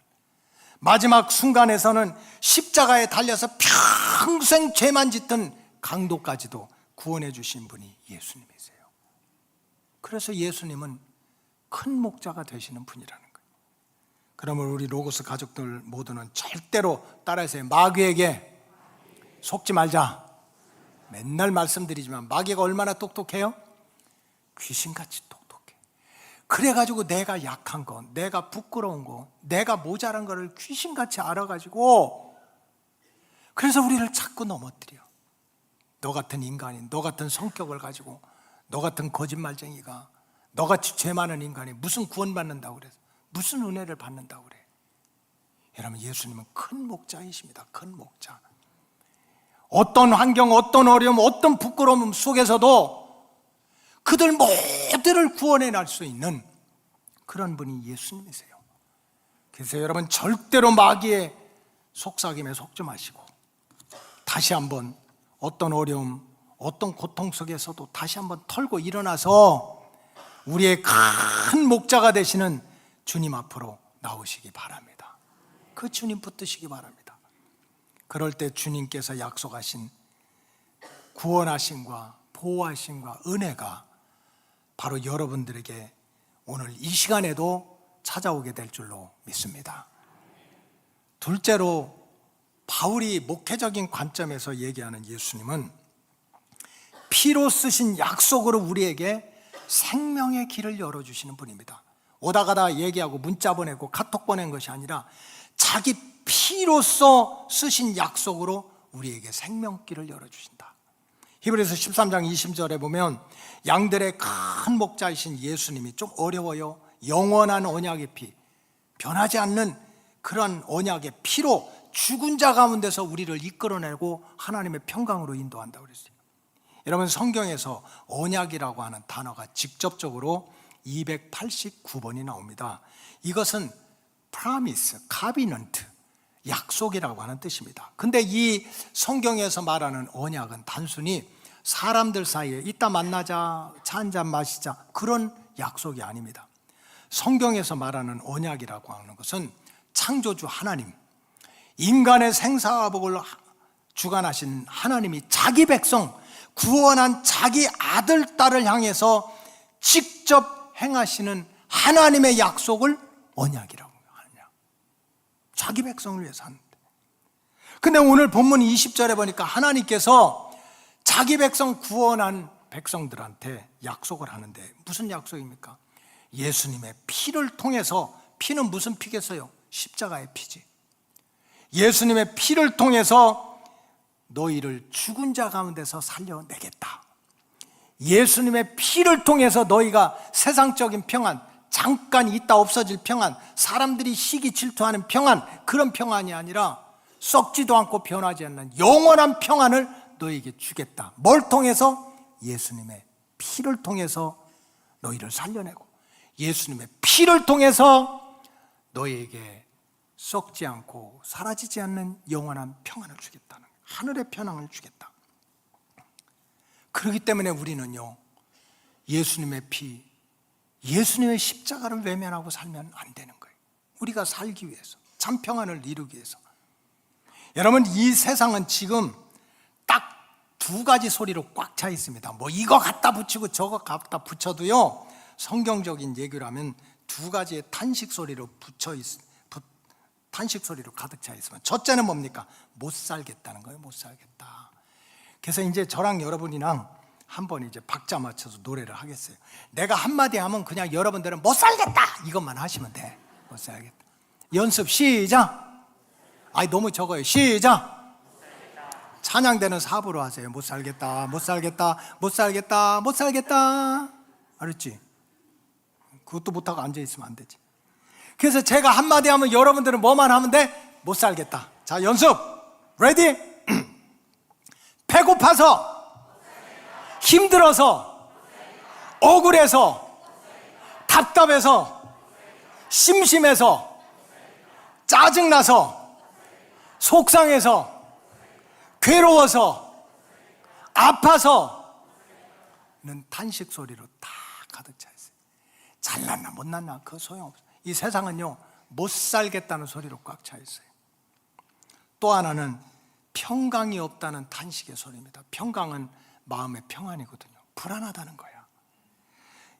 마지막 순간에서는 십자가에 달려서 평생 죄만 짓던 강도까지도 구원해 주신 분이 예수님이세요. 그래서 예수님은 큰 목자가 되시는 분이라는 거예요. 그러면 우리 로고스 가족들 모두는 절대로 따라서 마귀에게 속지 말자. 맨날 말씀드리지만 마귀가 얼마나 똑똑해요? 귀신같이 똑똑해. 그래가지고 내가 약한 거, 내가 부끄러운 거, 내가 모자란 거를 귀신같이 알아가지고 그래서 우리를 자꾸 넘어뜨려. 너 같은 인간이, 너 같은 성격을 가지고, 너 같은 거짓말쟁이가, 너같이 죄 많은 인간이 무슨 구원받는다고 그래서 무슨 은혜를 받는다고 그래. 여러분, 예수님은 큰 목자이십니다. 큰 목자. 어떤 환경, 어떤 어려움, 어떤 부끄러움 속에서도 그들 모두를 구원해 낼 수 있는 그런 분이 예수님이세요. 그래서 여러분, 절대로 마귀의 속삭임에 속지 마시고 다시 한번 어떤 어려움, 어떤 고통 속에서도 다시 한번 털고 일어나서 우리의 큰 목자가 되시는 주님 앞으로 나오시기 바랍니다. 그 주님 붙드시기 바랍니다. 그럴 때 주님께서 약속하신 구원하심과 보호하심과 은혜가 바로 여러분들에게 오늘 이 시간에도 찾아오게 될 줄로 믿습니다. 둘째로, 바울이 목회적인 관점에서 얘기하는 예수님은 피로 쓰신 약속으로 우리에게 생명의 길을 열어주시는 분입니다. 오다 가다 얘기하고 문자 보내고 카톡 보낸 것이 아니라 자기 피로써 쓰신 약속으로 우리에게 생명길을 열어주신다. 히브리서 13장 20절에 보면 양들의 큰 목자이신 예수님이, 좀 어려워요, 영원한 언약의 피, 변하지 않는 그런 언약의 피로 죽은 자 가운데서 우리를 이끌어내고 하나님의 평강으로 인도한다고 그랬어요. 여러분, 성경에서 언약이라고 하는 단어가 직접적으로 289번이 나옵니다. 이것은 promise, covenant, 약속이라고 하는 뜻입니다. 근데 이 성경에서 말하는 언약은 단순히 사람들 사이에 이따 만나자, 차 한잔 마시자, 그런 약속이 아닙니다. 성경에서 말하는 언약이라고 하는 것은 창조주 하나님, 인간의 생사화복을 주관하신 하나님이 자기 백성, 구원한 자기 아들, 딸을 향해서 직접 행하시는 하나님의 약속을 언약이라고 하느냐? 자기 백성을 위해서 하는데. 근데 오늘 본문 20절에 보니까 하나님께서 자기 백성 구원한 백성들한테 약속을 하는데 무슨 약속입니까? 예수님의 피를 통해서, 피는 무슨 피겠어요? 십자가의 피지. 예수님의 피를 통해서 너희를 죽은 자 가운데서 살려내겠다. 예수님의 피를 통해서 너희가 세상적인 평안, 잠깐 있다 없어질 평안, 사람들이 시기 질투하는 평안, 그런 평안이 아니라 썩지도 않고 변하지 않는 영원한 평안을 너희에게 주겠다. 뭘 통해서? 예수님의 피를 통해서 너희를 살려내고, 예수님의 피를 통해서 너희에게 썩지 않고 사라지지 않는 영원한 평안을 주겠다는, 하늘의 평안을 주겠다. 그렇기 때문에 우리는요, 예수님의 피, 예수님의 십자가를 외면하고 살면 안 되는 거예요. 우리가 살기 위해서, 참 평안을 이루기 위해서. 여러분, 이 세상은 지금 딱 두 가지 소리로 꽉 차 있습니다. 뭐 이거 갖다 붙이고 저거 갖다 붙여도요, 성경적인 얘기라면 두 가지의 탄식 소리로 탄식 소리로 가득 차 있으면, 첫째는 뭡니까? 못 살겠다는 거예요. 못 살겠다. 그래서 이제 저랑 여러분이랑 한번 이제 박자 맞춰서 노래를 하겠어요. 내가 한마디 하면 그냥 여러분들은 못 살겠다 이것만 하시면 돼. 못 살겠다. 연습 시작. 아니 너무 적어요. 시작. 찬양대는 4부로 하세요. 못 살겠다, 못 살겠다, 못 살겠다, 못 살겠다. 알았지? 그것도 못하고 앉아있으면 안 되지. 그래서 제가 한마디 하면 여러분들은 뭐만 하면 돼? 못 살겠다. 자, 연습. 레디? 배고파서, 힘들어서, 억울해서, 답답해서, 심심해서, 짜증나서, 속상해서, 괴로워서, 아파서는 탄식 소리로 다 가득 차 있어요. 잘났나 못났나 그거 소용없어요. 이 세상은요, 못 살겠다는 소리로 꽉 차 있어요. 또 하나는 평강이 없다는 탄식의 소리입니다. 평강은 마음의 평안이거든요. 불안하다는 거야.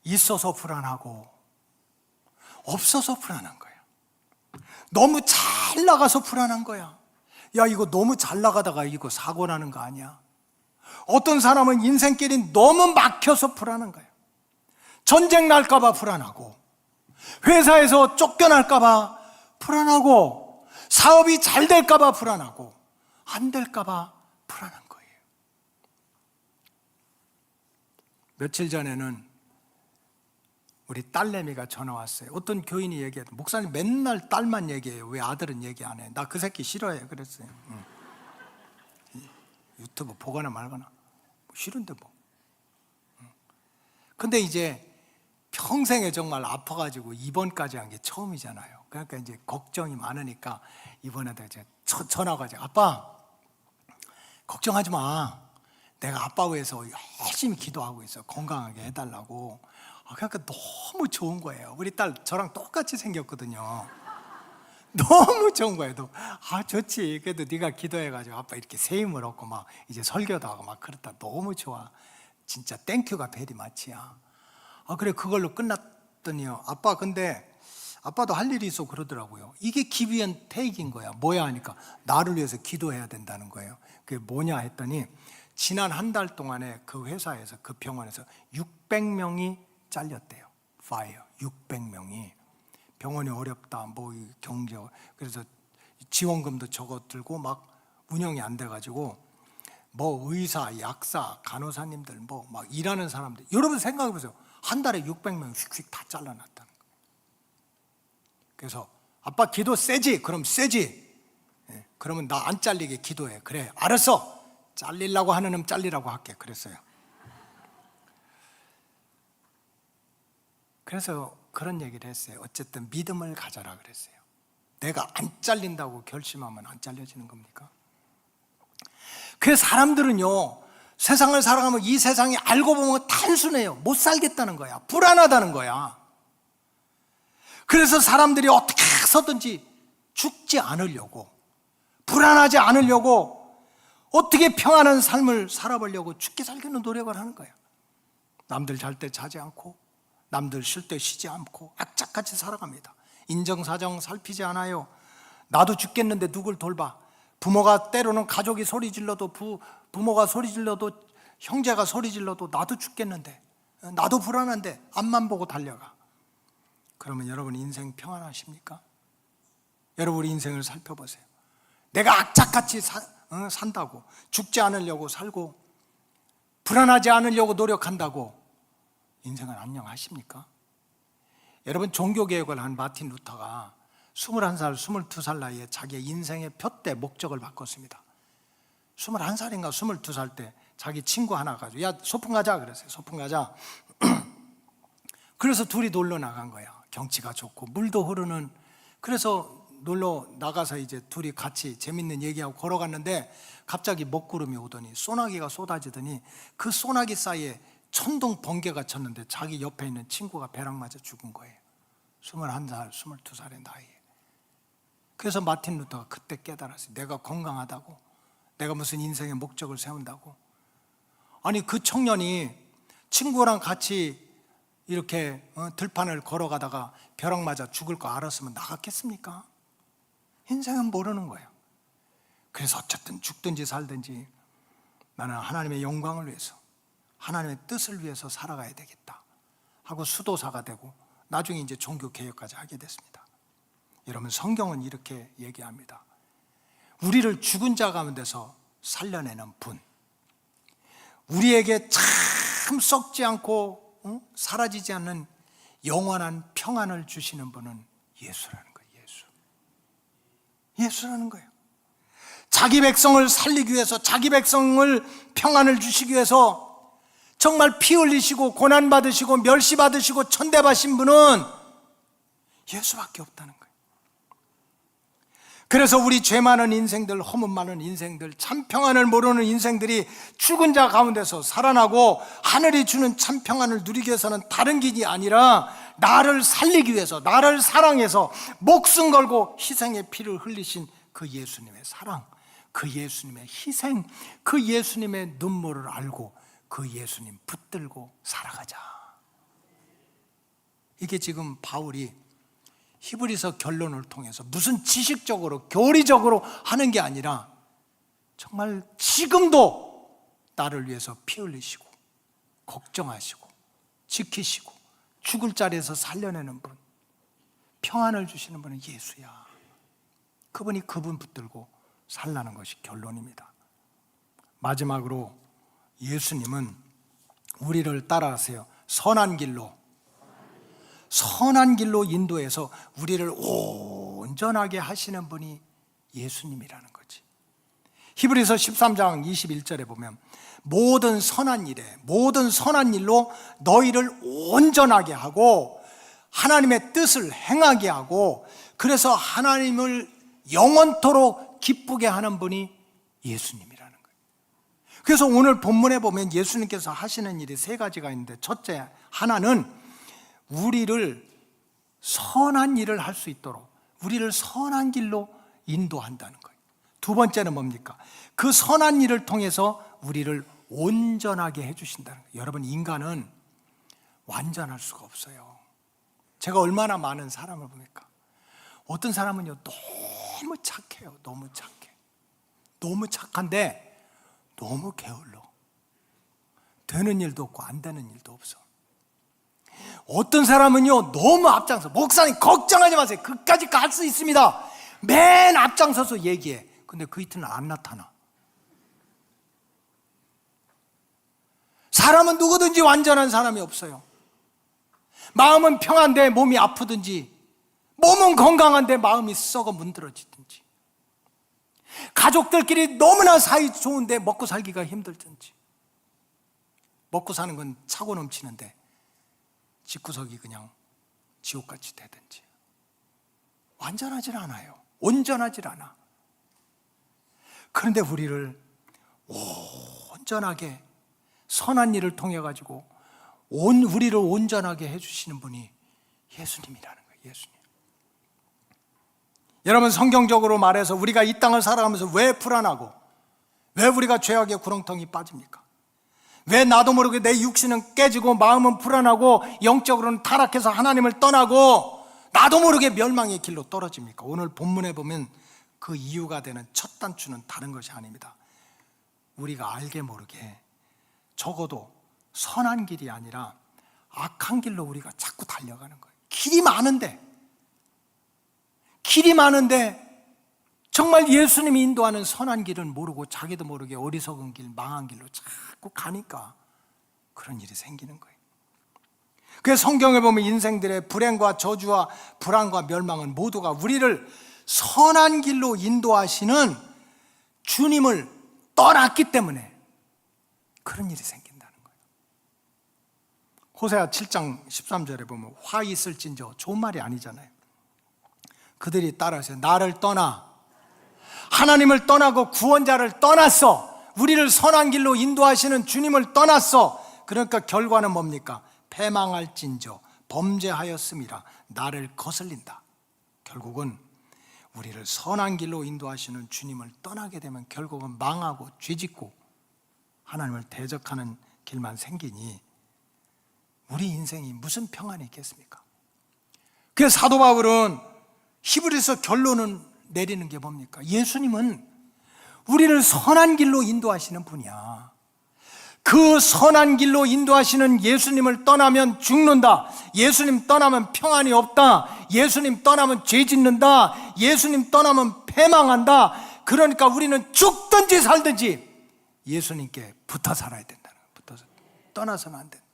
있어서 불안하고 없어서 불안한 거야. 너무 잘 나가서 불안한 거야. 야, 이거 너무 잘 나가다가 이거 사고 나는 거 아니야? 어떤 사람은 인생길이 너무 막혀서 불안한 거야. 전쟁 날까 봐 불안하고, 회사에서 쫓겨날까 봐 불안하고, 사업이 잘 될까 봐 불안하고, 안 될까 봐 불안한 거예요. 며칠 전에는 우리 딸내미가 전화 왔어요. 어떤 교인이 얘기해요. 목사님 맨날 딸만 얘기해요. 왜 아들은 얘기 안 해? 나 그 새끼 싫어해. 그랬어요. 유튜브 보거나 말거나. 싫은데 뭐. 근데 이제 평생에 정말 아파가지고 입원까지 한 게 처음이잖아요. 그러니까 이제 걱정이 많으니까 이번에도 이제 전화가 와서, 아빠 걱정하지 마. 내가 아빠 위해서 열심히 기도하고 있어. 건강하게 해달라고. 그러니까 너무 좋은 거예요. 우리 딸 저랑 똑같이 생겼거든요. 너무 좋은 거예요. 좋지. 그래도 네가 기도해가지고 아빠 이렇게 새 힘을 얻고 막 이제 설교도 하고 막 그렇다. 너무 좋아. 진짜 땡큐가 베리 마치야. 그래, 그걸로 끝났더니요. 아빠 근데 아빠도 할 일이 있어 그러더라고요. 이게 give and take인 거야. 뭐야 하니까 나를 위해서 기도해야 된다는 거예요. 그게 뭐냐 했더니 지난 한 달 동안에 그 회사에서, 그 병원에서 600명이 잘렸대요. fire. 600명이. 병원이 어렵다, 뭐 경제, 그래서 지원금도 적어들고 막 운영이 안 돼가지고 뭐 의사, 약사, 간호사님들 뭐 막 일하는 사람들, 여러분 생각해 보세요. 한 달에 600명 휙휙 다 잘라놨다는 거예요. 그래서 아빠 기도 세지? 그럼 세지. 그러면 나 안 잘리게 기도해. 그래, 알았어. 잘리려고 하는 놈 잘리라고 할게. 그랬어요. 그래서 그런 얘기를 했어요. 어쨌든 믿음을 가져라 그랬어요. 내가 안 잘린다고 결심하면 안 잘려지는 겁니까? 그래서 사람들은요, 세상을 살아가면 이 세상이 알고 보면 단순해요. 못 살겠다는 거야. 불안하다는 거야. 그래서 사람들이 어떻게 해서든지 죽지 않으려고, 불안하지 않으려고, 어떻게 평안한 삶을 살아보려고 죽게 살기는 노력을 하는 거야. 남들 잘 때 자지 않고, 남들 쉴 때 쉬지 않고 악착같이 살아갑니다. 인정사정 살피지 않아요. 나도 죽겠는데 누굴 돌봐. 부모가 때로는 가족이 소리 질러도 부모가 소리 질러도 형제가 소리 질러도 나도 죽겠는데 나도 불안한데 앞만 보고 달려가. 그러면 여러분 인생 평안하십니까? 여러분 우리 인생을 살펴보세요. 내가 악착같이 산다고 죽지 않으려고 살고 불안하지 않으려고 노력한다고 인생을 안녕하십니까? 여러분 종교개혁을 한 마틴 루터가 21살, 22살 나이에 자기의 인생의 표대 목적을 바꿨습니다. 21살인가 22살 때 자기 친구 하나 가지고 야 소풍 가자 그랬어요. 소풍 가자. 그래서 둘이 놀러 나간 거야. 경치가 좋고 물도 흐르는. 그래서 놀러 나가서 이제 둘이 같이 재밌는 얘기하고 걸어갔는데 갑자기 먹구름이 오더니 소나기가 쏟아지더니 그 소나기 사이에 천둥 번개가 쳤는데 자기 옆에 있는 친구가 벼락 맞아 죽은 거예요. 21살, 22살의 나이에. 그래서 마틴 루터가 그때 깨달았어요. 내가 건강하다고, 내가 무슨 인생의 목적을 세운다고. 아니 그 청년이 친구랑 같이 이렇게 들판을 걸어가다가 벼락 맞아 죽을 거 알았으면 나갔겠습니까? 인생은 모르는 거예요. 그래서 어쨌든 죽든지 살든지 나는 하나님의 영광을 위해서, 하나님의 뜻을 위해서 살아가야 되겠다 하고 수도사가 되고 나중에 이제 종교 개혁까지 하게 됐습니다. 여러분 성경은 이렇게 얘기합니다. 우리를 죽은 자 가운데서 살려내는 분, 우리에게 참 썩지 않고 사라지지 않는 영원한 평안을 주시는 분은 예수라는 거예요. 예수라는 거예요. 자기 백성을 살리기 위해서, 자기 백성을 평안을 주시기 위해서 정말 피 흘리시고 고난받으시고 멸시받으시고 천대받으신 분은 예수밖에 없다는 거예요. 그래서 우리 죄 많은 인생들, 허물 많은 인생들, 참 평안을 모르는 인생들이 죽은 자 가운데서 살아나고 하늘이 주는 참 평안을 누리기 위해서는 다른 길이 아니라 나를 살리기 위해서, 나를 사랑해서 목숨 걸고 희생의 피를 흘리신 그 예수님의 사랑, 그 예수님의 희생, 그 예수님의 눈물을 알고 그 예수님 붙들고 살아가자. 이게 지금 바울이 히브리서 결론을 통해서 무슨 지식적으로 교리적으로 하는 게 아니라 정말 지금도 나를 위해서 피 흘리시고 걱정하시고 지키시고 죽을 자리에서 살려내는 분, 평안을 주시는 분은 예수야. 그분이 그분 붙들고 살라는 것이 결론입니다. 마지막으로 예수님은 우리를 따라하세요. 선한 길로 인도해서 우리를 온전하게 하시는 분이 예수님이라는 거지. 히브리서 13장 21절에 보면 모든 선한 일로 너희를 온전하게 하고 하나님의 뜻을 행하게 하고 그래서 하나님을 영원토록 기쁘게 하는 분이 예수님이라는 거예요. 그래서 오늘 본문에 보면 예수님께서 하시는 일이 세 가지가 있는데 첫째 하나는 우리를 선한 일을 할 수 있도록 우리를 선한 길로 인도한다는 거예요. 두 번째는 뭡니까? 그 선한 일을 통해서 우리를 온전하게 해주신다는 거예요. 여러분 인간은 완전할 수가 없어요. 제가 얼마나 많은 사람을 보니까 어떤 사람은요 너무 착해요. 너무 착한데 너무 게을러. 되는 일도 없고 안 되는 일도 없어. 어떤 사람은요 너무 앞장서. 목사님 걱정하지 마세요. 그까지 갈 수 있습니다. 맨 앞장서서 얘기해. 근데 그 이틀은 안 나타나. 사람은 누구든지 완전한 사람이 없어요. 마음은 평안데 몸이 아프든지, 몸은 건강한데 마음이 썩어 문드러지든지, 가족들끼리 너무나 사이 좋은데 먹고 살기가 힘들든지, 먹고 사는 건 차고 넘치는데 집구석이 그냥 지옥같이 되든지. 완전하질 않아요. 온전하질 않아. 그런데 우리를 온전하게 선한 일을 통해 가지고 우리를 온전하게 해주시는 분이 예수님이라는 거예요. 예수님. 여러분 성경적으로 말해서 우리가 이 땅을 살아가면서 왜 불안하고 왜 우리가 죄악의 구렁텅이 빠집니까? 왜 나도 모르게 내 육신은 깨지고 마음은 불안하고 영적으로는 타락해서 하나님을 떠나고 나도 모르게 멸망의 길로 떨어집니까? 오늘 본문에 보면 그 이유가 되는 첫 단추는 다른 것이 아닙니다. 우리가 알게 모르게 적어도 선한 길이 아니라 악한 길로 우리가 자꾸 달려가는 거예요. 길이 많은데 정말 예수님이 인도하는 선한 길은 모르고 자기도 모르게 어리석은 길, 망한 길로 자꾸 가니까 그런 일이 생기는 거예요. 그래서 성경에 보면 인생들의 불행과 저주와 불안과 멸망은 모두가 우리를 선한 길로 인도하시는 주님을 떠났기 때문에 그런 일이 생긴다는 거예요. 호세아 7장 13절에 보면 화 있을진저, 좋은 말이 아니잖아요. 그들이 따라서 나를 떠나, 하나님을 떠나고 구원자를 떠났어. 우리를 선한 길로 인도하시는 주님을 떠났어. 그러니까 결과는 뭡니까? 패망할진저 범죄하였음이라 나를 거슬린다. 결국은 우리를 선한 길로 인도하시는 주님을 떠나게 되면 결국은 망하고 죄짓고 하나님을 대적하는 길만 생기니 우리 인생이 무슨 평안이 있겠습니까? 그래서 사도 바울은 히브리서 결론은 내리는 게 뭡니까? 예수님은 우리를 선한 길로 인도하시는 분이야. 그 선한 길로 인도하시는 예수님을 떠나면 죽는다. 예수님 떠나면 평안이 없다. 예수님 떠나면 죄 짓는다. 예수님 떠나면 패망한다. 그러니까 우리는 죽든지 살든지 예수님께 붙어 살아야 된다는 거예요. 붙어서 떠나서는 안 된다.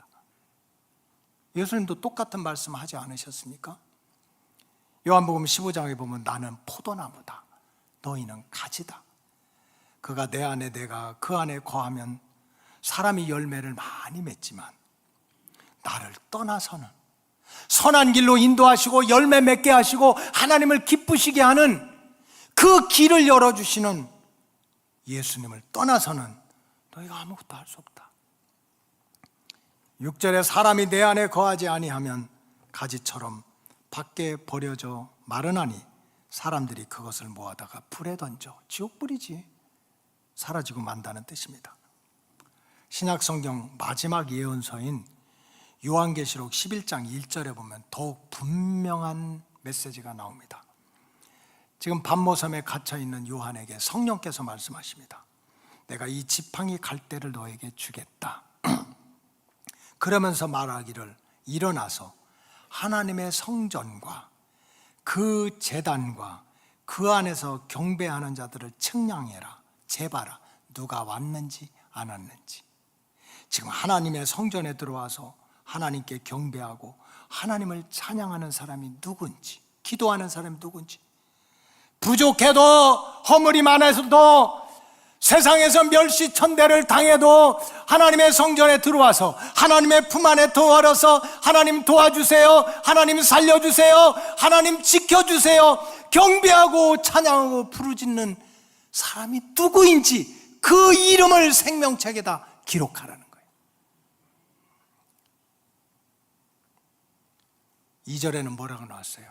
예수님도 똑같은 말씀 하지 않으셨습니까? 요한복음 15장에 보면 나는 포도나무다. 너희는 가지다. 그가 내 안에 내가 그 안에 거하면 사람이 열매를 많이 맺지만 나를 떠나서는 선한 길로 인도하시고 열매 맺게 하시고 하나님을 기쁘시게 하는 그 길을 열어주시는 예수님을 떠나서는 너희가 아무것도 할 수 없다. 6절에 사람이 내 안에 거하지 아니하면 가지처럼 밖에 버려져 마르나니 사람들이 그것을 모아다가 불에 던져 지옥불이지 사라지고 만다는 뜻입니다. 신약성경 마지막 예언서인 요한계시록 11장 1절에 보면 더욱 분명한 메시지가 나옵니다. 지금 밤모섬에 갇혀있는 요한에게 성령께서 말씀하십니다. 내가 이 지팡이 갈대를 너에게 주겠다. 그러면서 말하기를 일어나서 하나님의 성전과 그 제단과 그 안에서 경배하는 자들을 측량해라. 재봐라. 누가 왔는지 안 왔는지. 지금 하나님의 성전에 들어와서 하나님께 경배하고 하나님을 찬양하는 사람이 누군지, 기도하는 사람이 누군지, 부족해도 허물이 많아서도 세상에서 멸시천대를 당해도 하나님의 성전에 들어와서 하나님의 품 안에 들어와서 하나님 도와주세요, 하나님 살려주세요, 하나님 지켜주세요 경배하고 찬양하고 부르짖는 사람이 누구인지 그 이름을 생명책에다 기록하라는 거예요. 2절에는 뭐라고 나왔어요?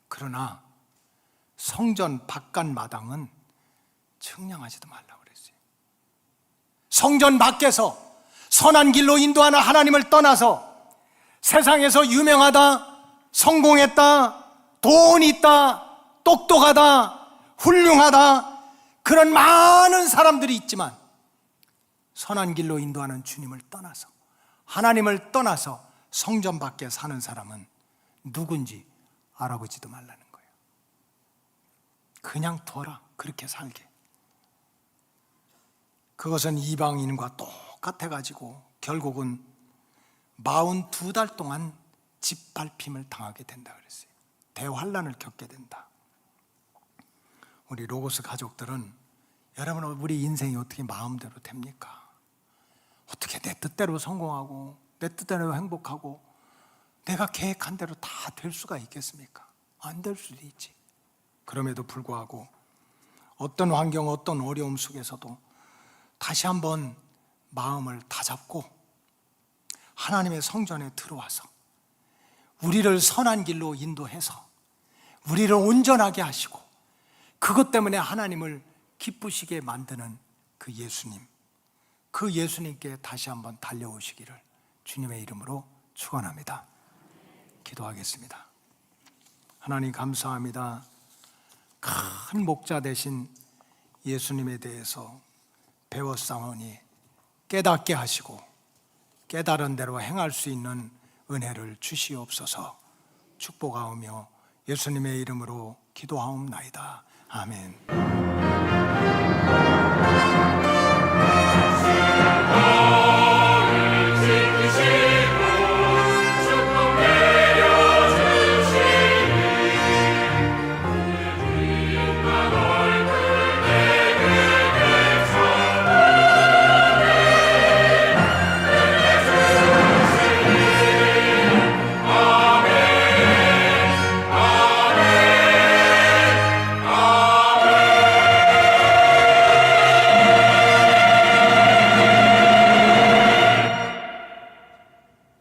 그러나 성전 바깥 마당은 측량하지도 말라고 그랬어요. 성전 밖에서 선한 길로 인도하는 하나님을 떠나서 세상에서 유명하다, 성공했다, 돈 있다, 똑똑하다, 훌륭하다 그런 많은 사람들이 있지만 선한 길로 인도하는 주님을 떠나서 하나님을 떠나서 성전 밖에 사는 사람은 누군지 알아보지도 말라는 거예요. 그냥 둬라. 그렇게 살게. 그것은 이방인과 똑같아가지고 결국은 42달 동안 짓밟힘을 당하게 된다 그랬어요. 대환란을 겪게 된다. 우리 로고스 가족들은 여러분 우리 인생이 어떻게 마음대로 됩니까? 어떻게 내 뜻대로 성공하고 내 뜻대로 행복하고 내가 계획한 대로 다 될 수가 있겠습니까? 안 될 수도 있지. 그럼에도 불구하고 어떤 환경, 어떤 어려움 속에서도 다시 한번 마음을 다잡고 하나님의 성전에 들어와서 우리를 선한 길로 인도해서 우리를 온전하게 하시고 그것 때문에 하나님을 기쁘시게 만드는 그 예수님, 그 예수님께 다시 한번 달려오시기를 주님의 이름으로 축원합니다. 기도하겠습니다. 하나님 감사합니다. 큰 목자 되신 예수님에 대해서 배웠사오니 깨닫게 하시고 깨달은 대로 행할 수 있는 은혜를 주시옵소서. 축복하오며 예수님의 이름으로 기도하옵나이다. 아멘.